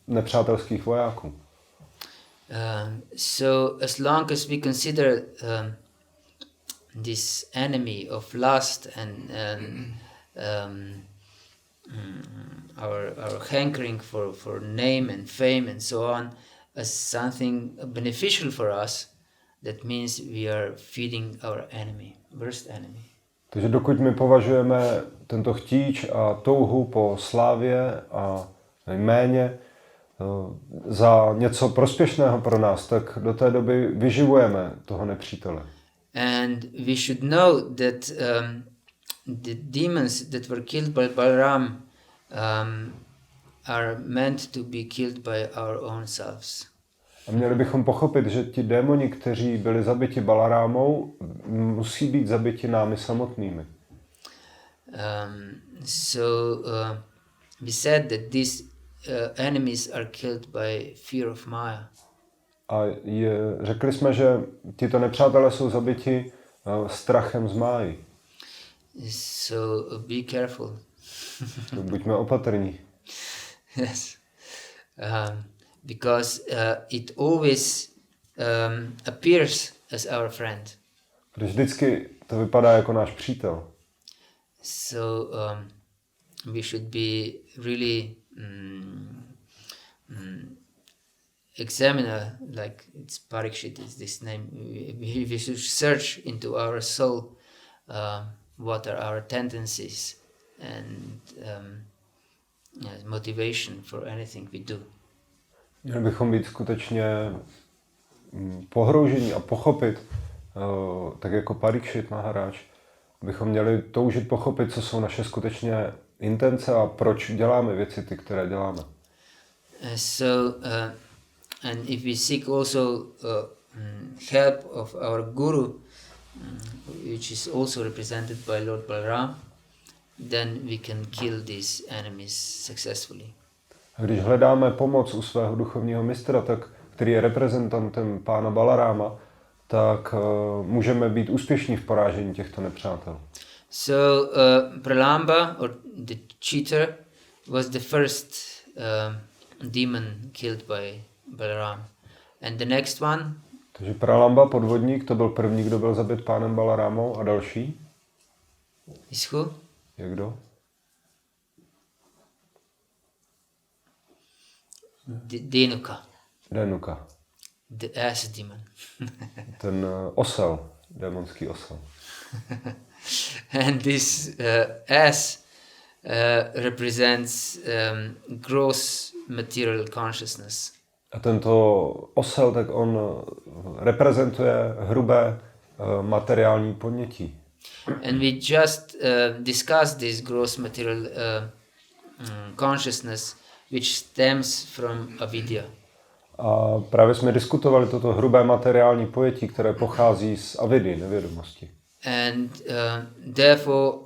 nepřátelských vojáků. So as long as we consider this enemy of lust and our hankering for name and fame and so on as something beneficial for us, that means we are feeding our enemy, worst enemy. Takže dokud my považujeme tento chtíč a touhu po slávě a jméně za něco prospěšného pro nás, tak do té doby vyživujeme toho nepřítele. And we should know that the demons that were killed by Balaram are meant to be killed by our own selves. A měli bychom pochopit, že ti démoni, kteří byli zabiti Balarámou, musí být zabiti námi samotnými. We said that these enemies are killed by fear of Maya. A řekli jsme, že tito nepřátelé jsou zabiti strachem z máji. So be careful. Buďme opatrní. Yes. Because it always appears as our friend. Protože vždycky to vypadá jako náš přítel. So we should be really examiner, like it's Parikshit is this name. We should search into our soul, what are our tendencies and motivation for anything we do. Měli bychom být skutečně pohroužení a pochopit, tak jako Parikshit Maharaj, bychom měli toužit pochopit, co jsou naše skutečně intence a proč děláme věci, ty, které děláme. And if we seek also help of our guru, which is also represented by Lord Balaram, then we can kill these enemies successfully. A když hledáme pomoc u svého duchovního mistra, tak, který je reprezentantem Pána Balaráma, tak můžeme být úspěšní v porážení těchto nepřátel. So Pralamba, or the cheater, was the first demon killed by Balaram. And the next one? Takže Pralamba, podvodník, to byl první, kdo byl zabit Pánem Balarámou, a další? Is who? Je kdo? Denuka. Denuka. The ass demon. Ten osel, démonský osel. And this ass represents gross material consciousness. A tento osel, tak on reprezentuje hrubé materiální ponětí. And we just discussed this gross material consciousness, which stems from avidya. A právě jsme diskutovali toto hrubé materiální pojetí, které pochází z avidy, nevědomosti. And therefore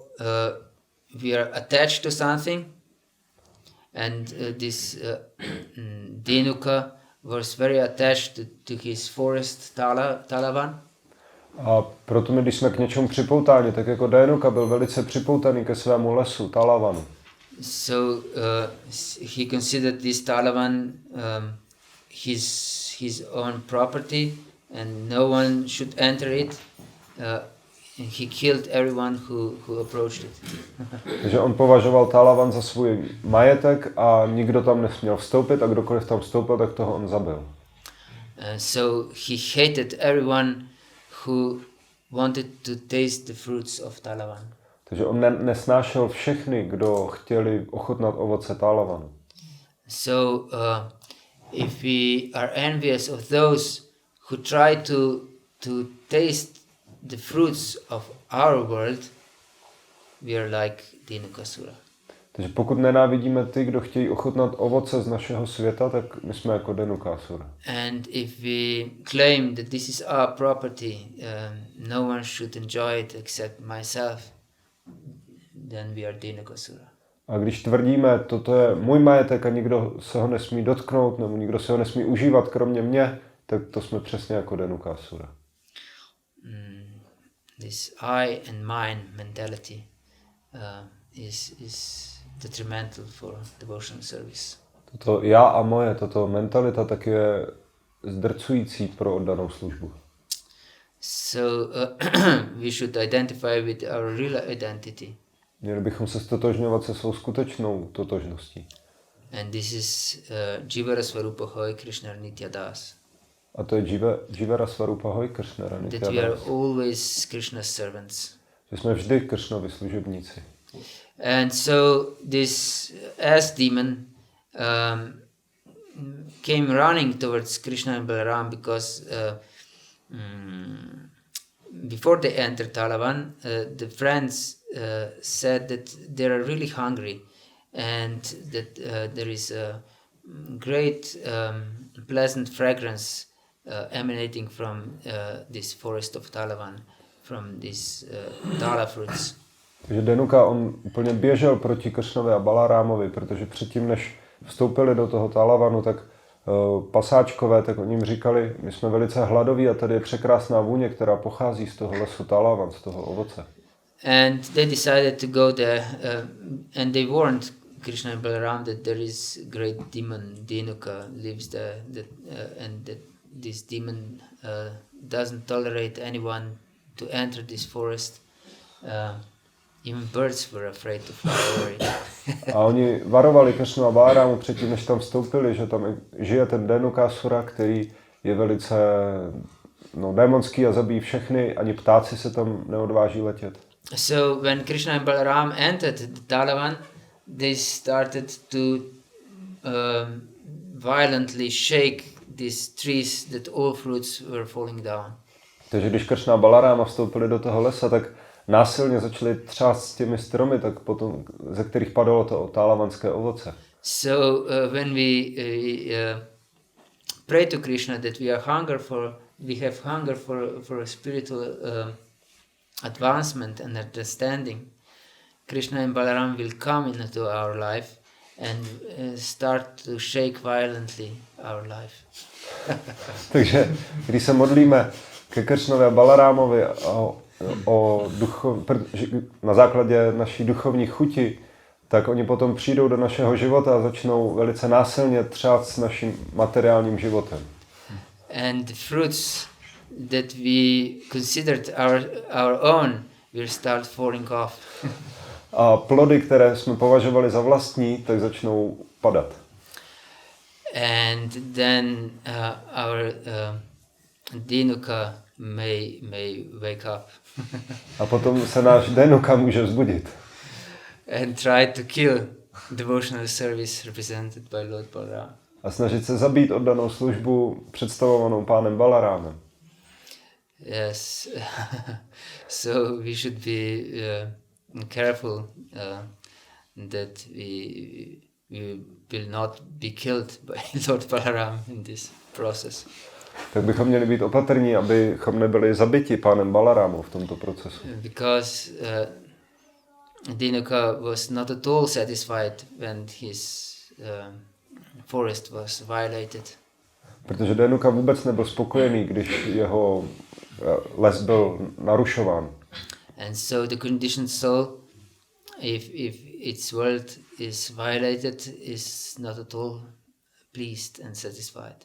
we are attached to something, and this Denuka was very attached to his forest Talavan. A proto my, když jsme k něčemu připoutáni, tak jako Denuka byl velice připoutaný ke svému lesu, Talavanu. So he considered this Talavan his own property, and no one should enter it. He killed everyone who approached it. Takže on považoval Talavan za svůj majetek a nikdo tam nesměl vstoupit a kdokoliv tam vstoupil, tak toho on zabil. So he hated everyone who wanted to taste the fruits of Talavan. Takže on nesnášel všechny, kdo chtěli ochutnat ovoce Talavanu. So if we are envious of those who try to taste the fruits of our world, we are like Dhenukasura. Takže pokud nenávidíme ty, kdo chtějí ochutnat ovoce z našeho světa, tak my jsme jako Dhenukasura. And if we claim that this is our property, no one should enjoy it except myself, then we are Dhenukasura. A když tvrdíme, toto je můj majetek a nikdo se ho nesmí dotknout, nebo nikdo se ho nesmí užívat kromě mě, tak to jsme přesně jako Dhenukasura. This I and mine mentality is detrimental for devotional service. Toto já a moje, tato mentalita tak je zdrcující pro oddanou službu. So we should identify with our real identity. Měli bychom se stotožňovat se svou skutečnou totožností. And this is Jivara Swarupahoy Krishna Nityadas. A to je Jivara Swarupahoy Krishna Nityadas. That we are always Krishna's servants. Že jsme vždy Krishnovi služebníci. And so this ass demon came running towards Krishna and Balaram because before they entered Talavan, the friends said that they are really hungry and that there is a great pleasant fragrance emanating from this forest of Talavan, from these Tala fruits. Takže Denuka, on úplně běžel proti Kršnovi a Balarámovi, protože předtím, než vstoupili do toho Talavanu, tak pasáčkové, tak oni jim říkali, my jsme velice hladoví a tady je překrásná vůně, která pochází z toho lesu Talavan, z toho ovoce. And they decided to go there, and they warned Krishna and Balaram that there is great demon Denuka lives there, and that this demon doesn't tolerate anyone to enter this forest. Even birds were afraid to fly over it. A oni varovali Kršnu a Balarámu předtím, než tam vstoupili, že tam žije ten Dhenukasura, který je velice démonský a zabíjí všechny, ani ptáci se tam neodváží letět. So when Krishna and Balaram entered the Talavan, they started to violently shake these trees that all fruits were falling down. Takže když Kršna a Balaráma vstoupili do toho lesa, tak násilně začali třást s těmi stromy, tak potom, ze kterých padalo to talavanské ovoce. So when we pray to Krishna that we have hunger for a spiritual advancement and understanding, Krishna and Balaram will come into our life and start to shake violently our life. Takže když se modlíme ke Kršnovi a Balarámovi na základě naší duchovní chuti, tak oni potom přijdou do našeho života a začnou velice násilně třát s naším materiálním životem. And the fruits that we considered our own will start falling off. A plody, které jsme považovali za vlastní, tak začnou padat. And then our Dhenuka may wake up. A potom se náš Dhenuka může vzbudit. And try to kill devotional service represented by Lord Balaram. a snažit se zabít oddanou službu představovanou pánem Balarámem. Yes. So we should be careful that we will not be killed by Lord Balaram in this process. Tak bychom měli být opatrní, abychom nebyli zabiti pánem Balarámou v tomto procesu. Because Denuka was not at all satisfied when his forest was violated. Protože Denuka vůbec nebyl spokojený, když jeho les byl narušován. And so the conditioned soul, if its world is violated, is not at all pleased and satisfied.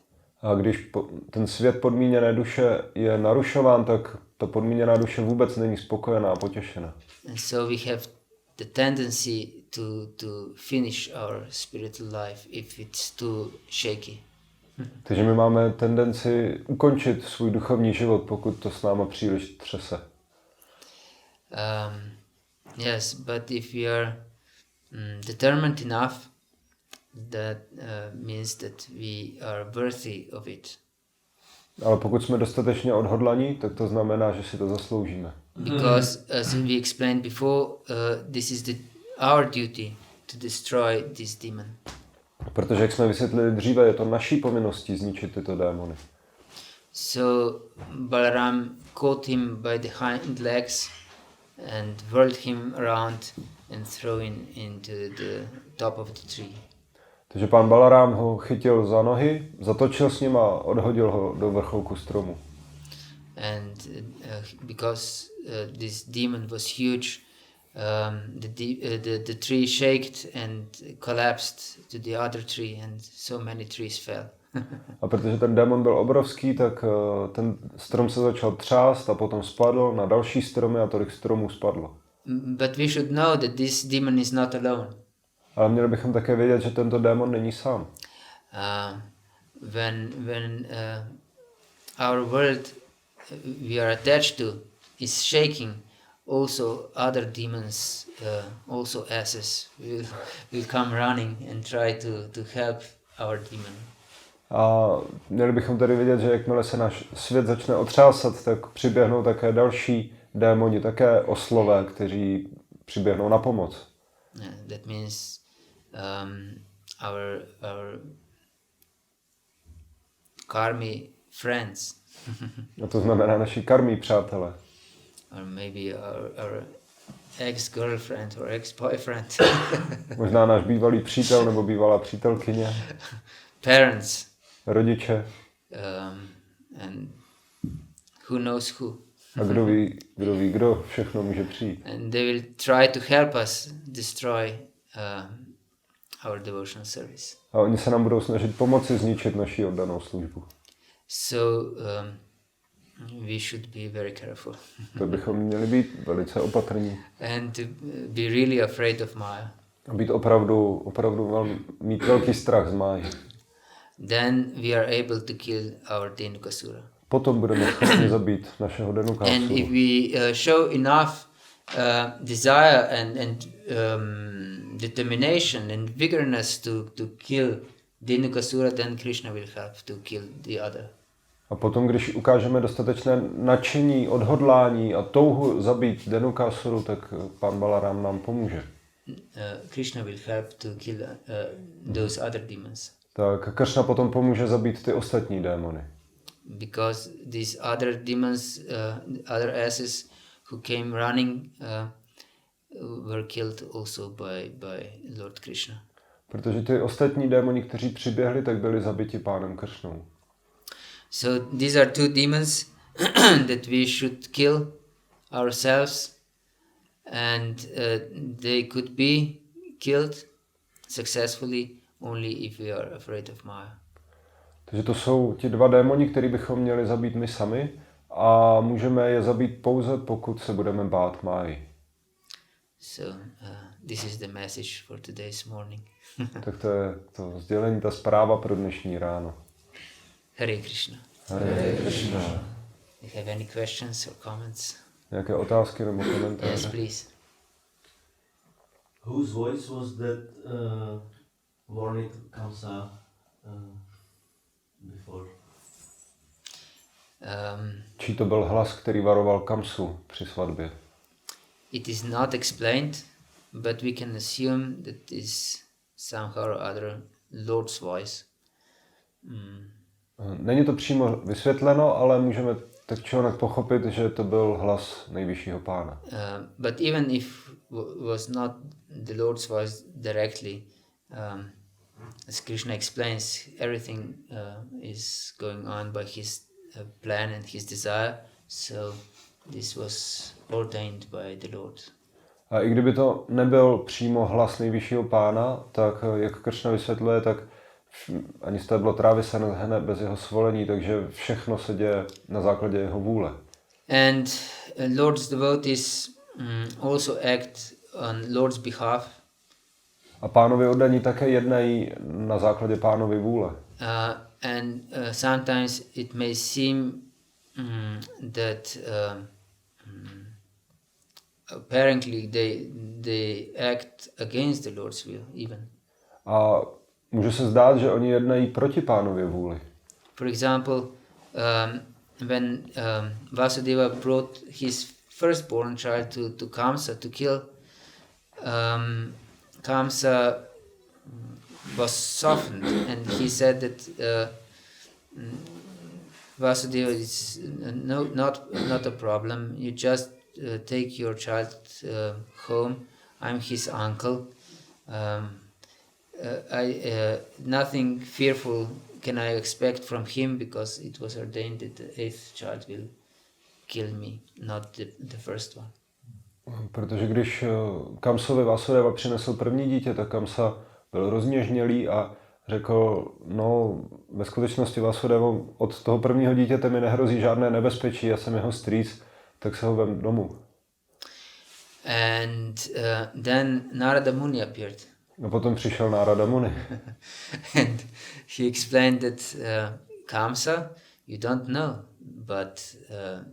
A když ten svět podmíněné duše je narušován, tak ta podmíněná duše vůbec není spokojená a potěšená. And so we have the tendency to finish our spiritual life if it's too shaky. Takže my máme tendenci ukončit svůj duchovní život, pokud to s náma příliš třese. Yes, but if we are determined enough, that means that we are worthy of it. Ale pokud jsme dostatečně odhodlaní, tak to znamená, že si to zasloužíme. Because as we explained before, this is our duty to destroy this demon. Protože, jak jsme vysvětlili dříve, je to naší povinností zničit tyto démony. So Balaram caught him by the hind legs and whirled him around and threw him into the top of the tree. Takže pán Balarám ho chytil za nohy, zatočil s ním a odhodil ho do vrcholku stromu. And because this demon was huge, the tree shaked and collapsed to the other tree, and so many trees fell. A protože ten démon byl obrovský, tak ten strom se začal třást a potom spadl na další stromy a tolik stromů spadlo. But we should know that this demon is not alone. Ale měli bychom také vědět, že tento démon není sám. When our world we are attached to is shaking, also other demons, also asses, will come running and try to help our demon. A měli bychom tedy vědět, že jakmile se náš svět začne otřásat, tak přiběhnou také další démoni, také oslové, kteří přiběhnou na pomoc. That means our karmi friends. A to znamená naši karmí přátelé. Or maybe our ex-girlfriend or ex-boyfriend. Možná náš bývalý přítel nebo bývalá přítelkyně. Parents. Rodiče. And who knows who. A kdo ví, kdo všechno může přijít. And they will try to help us destroy our devotional service. A oni se nám budou snažit pomoci zničit naši oddanou službu. So we should be very careful. To bychom měli být velice opatrní. And to be really afraid of Maya. A být opravdu mít velký strach z Máji. Then we are able to kill our Dhenukasura. Potom budeme schopni zabít našeho Dhenukasuru. And if we show enough desire and determination and vigorousness to kill Dhenukasura, then Krishna will help to kill the other. A potom, když ukážeme dostatečné nadšení, odhodlání a touhu zabít Dhenukasuru, tak pán Balarám nám pomůže. Krishna will help to kill those other demons. Tak Krishna potom pomůže zabít ty ostatní démony. Because these other demons, other asses who came running, were killed also by Lord Krishna. Protože ty ostatní démoni, kteří přiběhli, tak byli zabiti pánem Kršnou. So these are two demons that we should kill ourselves, and they could be killed successfully only if we are afraid of Maya. Takže to jsou ti dva démoni, který bychom měli zabít my sami a můžeme je zabít pouze, pokud se budeme bát Máji. So this is the message for today's morning. Tak to je to sdělení, ta zpráva pro dnešní ráno. Hare Krishna. Hare Krishna. You have any questions or comments? Nějaké otázky nebo komentáře? Yes, please. Whose voice was that warning Kamsa before? Čí to byl hlas, který varoval Kamsu při svatbě? It is not explained, but we can assume that is somehow or other Lord's voice. Není to přímo vysvětleno, ale můžeme tak člověk pochopit, že to byl hlas nejvyššího pána. But even if was not the Lord's voice directly, as Krishna explains, everything is going on by his plan and his desire, so this was ordained by the Lord. A i kdyby to nebyl přímo hlas nejvyššího pána, tak jak Krishna vysvětluje, tak ani stéblo trávy se nehne bez jeho svolení, takže všechno se děje na základě jeho vůle. And Lord's devotees also act on Lord's behalf. A pánovi oddaní také jednají na základě pánovy vůle. And sometimes it may seem that apparently they act against the Lord's will even. A může se zdát, že oni jednají proti pánově vůli. For example, when Vasudeva brought his firstborn child to Kamsa to kill, Kamsa was softened, and he said that Vasudeva is not a problem. You just take your child home. I'm his uncle. Nothing fearful can I expect from him, because it was ordained that the eighth child will kill me, not the first one. Protože když Kamsovi Vasudeva přinesl první dítě, tak Kamsa byl rozněžnělý a řekl, no ve skutečnosti Vasudevo, od toho prvního dítěte mi nehrozí žádné nebezpečí, já jsem jeho strýc, tak se ho vem domů. And then Narada Muni appeared. A potom přišel Narada Muni. And he explained that Kamsa, you don't know, but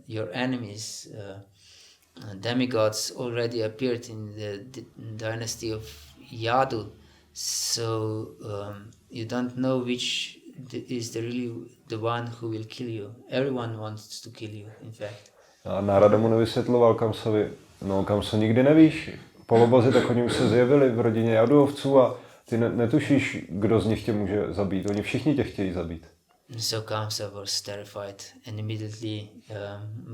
your enemies, demigods, already appeared in the dynasty of Yadu. So you don't know which is really the one who will kill you. Everyone wants to kill you, in fact. A Narada Muni vysvětloval Kamsovi, no Kamso, nikdy nevíš, polobozy, tak oni už se zjevili v rodině Jaduovců a ty netušíš, kdo z nich tě může zabít. Oni všichni tě chtějí zabít. So Kamsa was terrified and immediately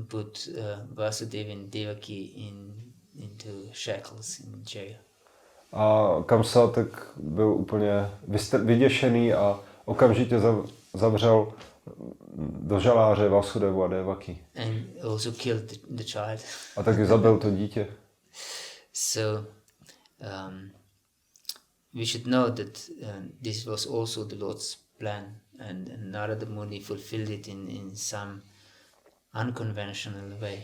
put Vasudeva and Devaki into shackles in jail. A Kamsa tak byl úplně vyděšený a okamžitě zavřel do žaláře Vasudevu a Devaki. And also killed the child. A taky zabil to dítě. So we should know that this was also the Lord's plan, and Narada Muni fulfilled it in some unconventional way.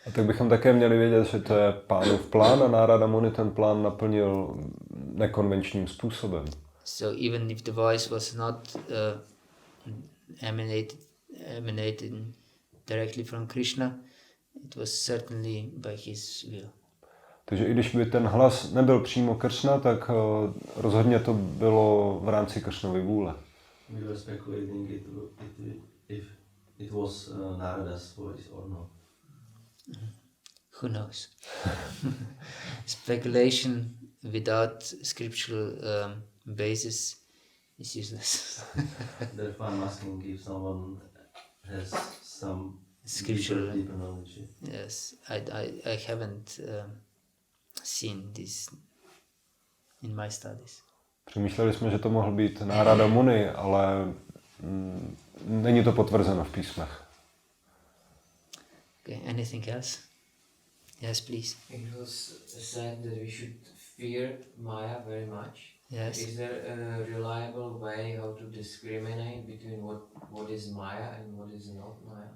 A tak bychom také měli vědět, že to je pánův plán a Narada Muni ten plán naplnil nekonvenčním způsobem. So even if the voice was not emanated directly from Krishna, it was certainly by his will. Takže i když by ten hlas nebyl přímo Kršna, tak rozhodně to bylo v rámci Kršnovy vůle. We were speculating if it was Narada's voice or not. Who knows? Speculation without scriptural basis is useless. Therefore I'm asking if someone has some Scriptural deeper knowledge. Yes, I haven't seen this in my studies. Přemýšleli jsme, že to mohl být Narada Muni, ale není to potvrzeno v písmech. Okay, anything else? Yes, please. It was said that we should fear Maya very much. Yes. Is there a reliable way how to discriminate between what is Maya and what is not Maya?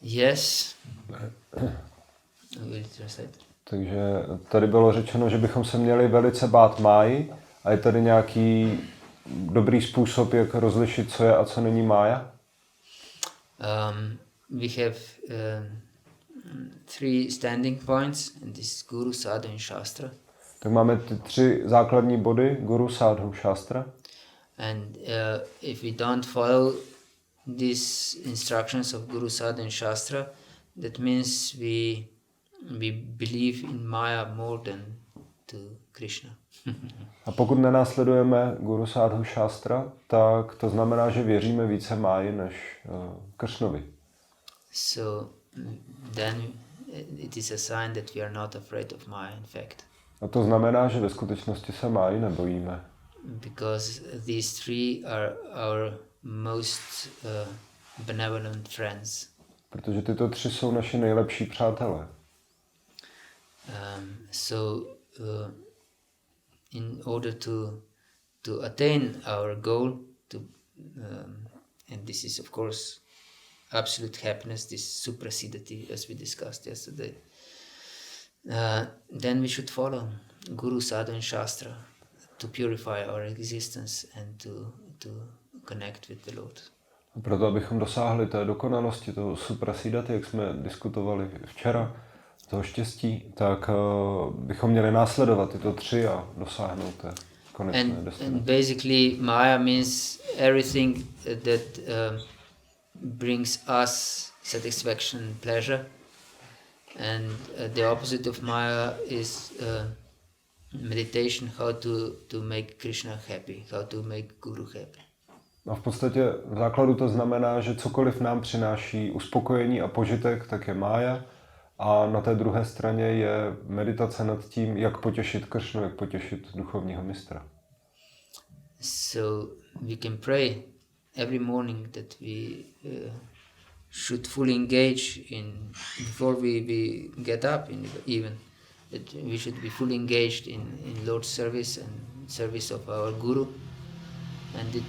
Yes. Will translate. Takže tady bylo řečeno, že bychom se měli velice bát máji a je tady nějaký dobrý způsob, jak rozlišit, co je a co není mája? We have 3 standing points, and this is Guru, Sadhu and Shastra. Tak máme ty 3 základní body, Guru, Sadhu, Shastra. And if we don't follow these instructions of Guru, Sadhu and Shastra, that means we believe in Maya more than to Krishna. A pokud nenásledujeme Guru, Sadhu, Shastra, tak to znamená, že věříme více Máji než Kršnovi. So then it is a sign that we are not afraid of Maya, in fact. A to znamená, že ve skutečnosti se Máji nebojíme. Because these three are our most benevolent friends. Protože tyto tři jsou naši nejlepší přátelé. In order to attain our goal, and this is of course absolute happiness, this suprasidati, as we discussed yesterday, then we should follow Guru, Sadhu and Shastra to purify our existence and to connect with the Lord. A proto, abychom dosáhli té dokonalosti, toho suprasidati, jak jsme diskutovali včera, toho štěstí, tak bychom měli následovat tyto tři a dosáhnout té konečné destinace. And basically Maya means everything that brings us satisfaction and pleasure. And the opposite of Maya is meditation, how to make Krishna happy, how to make Guru happy. A v podstatě v základu to znamená, že cokoliv nám přináší uspokojení a požitek, tak je Mája. A na té druhé straně je meditace nad tím, jak potěšit Kršnu, jak potěšit duchovního mistra. So we can pray every morning that we should fully engage in, before we get up even, that we should be fully engaged in Lord's service and service of our Guru, and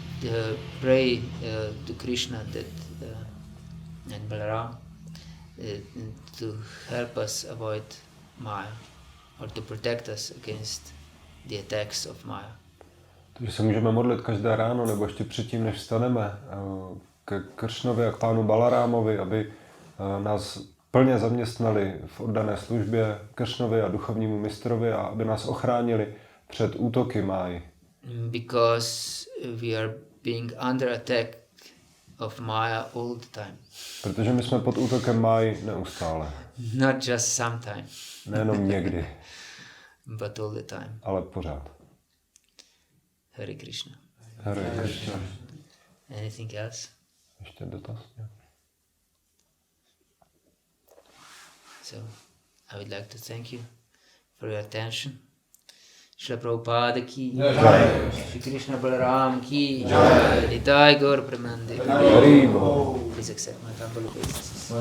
pray to Krishna that and Balarám to help us avoid Maya, or to protect us against the attacks of Maya. Takže se můžeme modlit každé ráno, nebo ještě předtím, než vstaneme, ke Kršnovi a k pánu Balarámovi, aby nás plně zaměstnali v oddané službě Kršnovi a duchovnímu mistrovi a aby nás ochránili před útoky Máji. Because we are being under attack of Maya all the time. Protože my jsme pod útokem Máji neustále. Not just sometime. Nejenom někdy. But all the time. Ale pořád. Hare Krishna. Hare Krishna. Anything else? Ještě dotaz? So, I would like to thank you for your attention. Shri Prabhupada ki jai, Shri Krishna Balarám ki jai, Nitai Gaur Premanande. Please accept my humble obeisances.